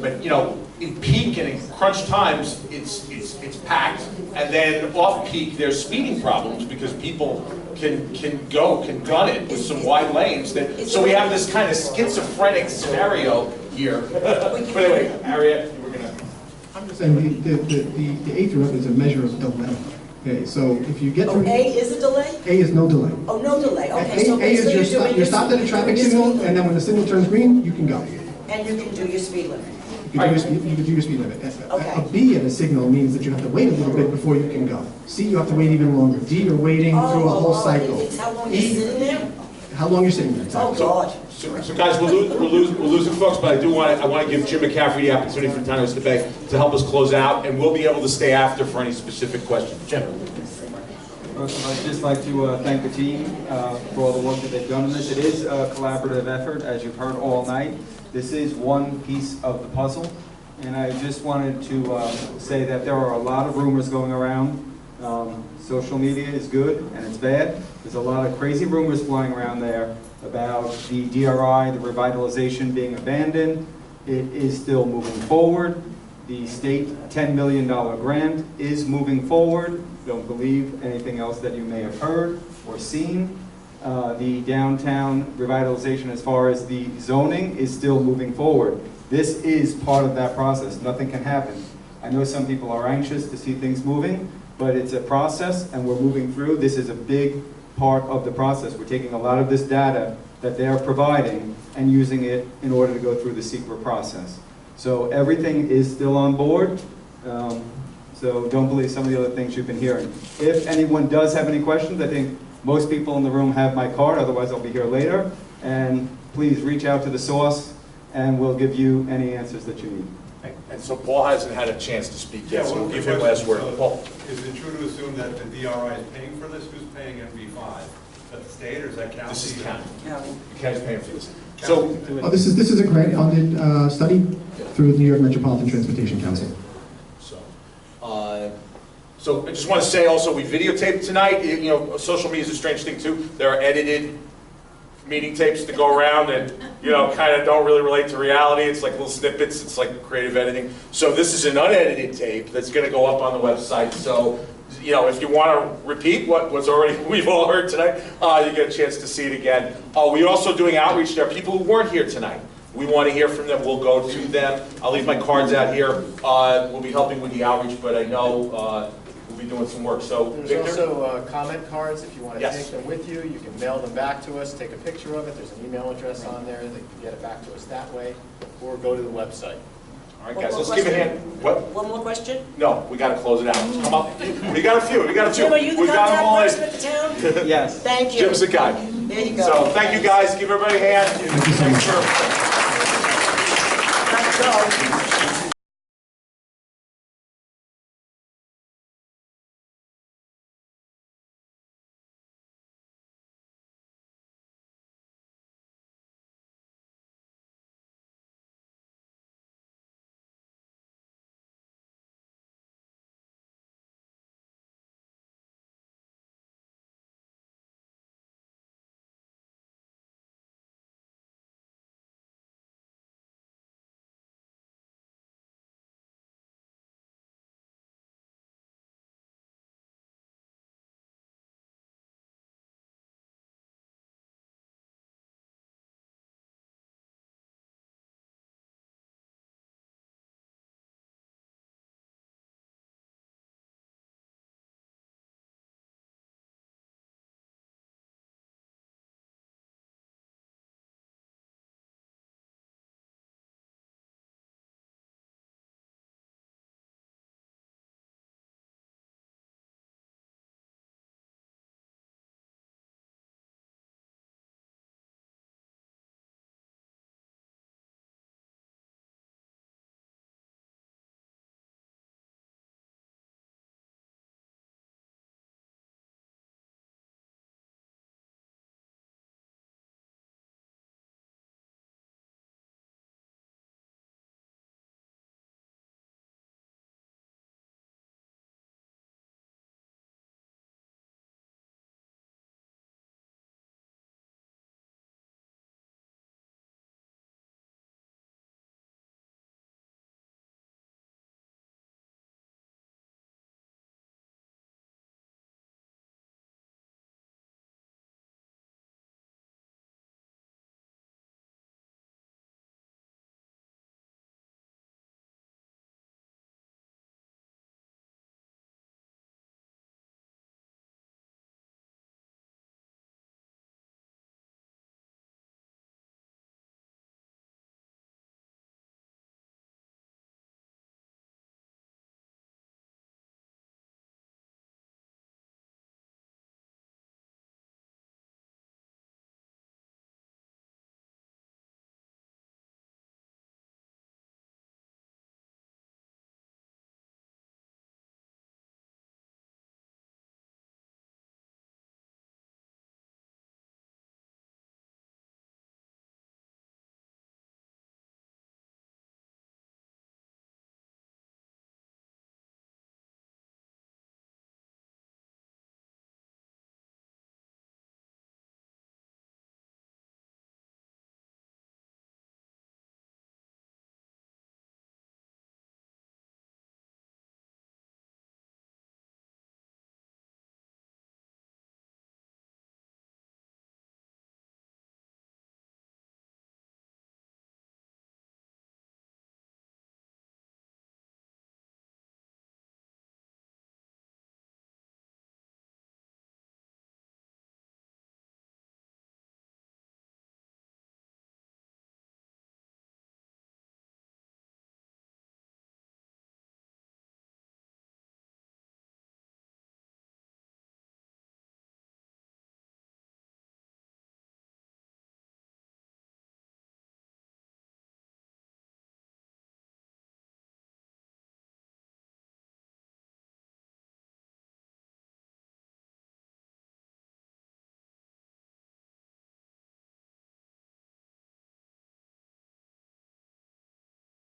in peak and in crunch times, it's packed, and then off peak, there's speeding problems because people can gun it with some wide lanes. So we have this kind of schizophrenic scenario here. But anyway, Harriet, you were gonna. I'm just saying the A through F is a measure of delay. Okay, so if you get through. A is a delay? A is no delay. Oh, no delay, okay. So A is basically you're stopped at a traffic signal, and then when the signal turns green, you can go. And you can do your speed limit. You can do your speed limit. Okay. A B at a signal means that you have to wait a little bit before you can go. C, you have to wait even longer. D, you're waiting through a whole cycle. It's how long you're sitting there? How long you're sitting there, Oh, exactly. God. So guys, we're losing folks, but I want to give Jim McCaffrey the opportunity from Time to Bay to help us close out, and we'll be able to stay after for any specific questions. Jim. First, I'd just like to thank the team for all the work that they've done on this. It is a collaborative effort, as you've heard all night. This is one piece of the puzzle, and I just wanted to say that there are a lot of rumors going around. Social media is good and it's bad. There's a lot of crazy rumors flying around there about the DRI, the revitalization being abandoned. It is still moving forward. The state $10 million grant is moving forward. Don't believe anything else that you may have heard or seen. The downtown revitalization as far as the zoning is still moving forward. This is part of that process. Nothing can happen. I know some people are anxious to see things moving, but it's a process and we're moving through. This is a big part of the process. We're taking a lot of this data that they are providing and using it in order to go through the secret process. So everything is still on board. So don't believe some of the other things you've been hearing. If anyone does have any questions, I think most people in the room have my card, otherwise I'll be here later. And please reach out to the source and we'll give you any answers that you need. And so Paul hasn't had a chance to speak yet, so we'll one give quick him last word. question. Paul? Is it true to assume that the DRI is paying for this? Who's paying NV5? Is that the state or is that county? This is county. County. The county's paying for this. So, This is a grant-funded study through the New York Metropolitan Transportation Council. So I just want to say also, we videotaped tonight. You know, social media is a strange thing too. There are edited meeting tapes to go around and, you know, kind of don't really relate to reality. It's like little snippets. It's like creative editing. So this is an unedited tape that's going to go up on the website. So, you know, if you want to repeat what was already we've all heard tonight, you get a chance to see it again. We're also doing outreach. There are people who weren't here tonight. We want to hear from them. We'll go to them. I'll leave my cards out here. We'll be helping with the outreach, but I know we'll be doing some work. So There's Victor? also comment cards. If you want to Yes. take them with you, you can mail them back to us, take a picture of it. There's an email address on there. They can get it back to us that way, or go to the website. All right, guys, let's give a hand. What? One more question? No, we got to close it out. Come up. We got a few. We got a few. Jim, are you the We got them all contact in. person at the town? Yes. Thank you. Jim's the guy. There you go. So thank you guys. Give everybody a hand. Thank you so much. Let's go.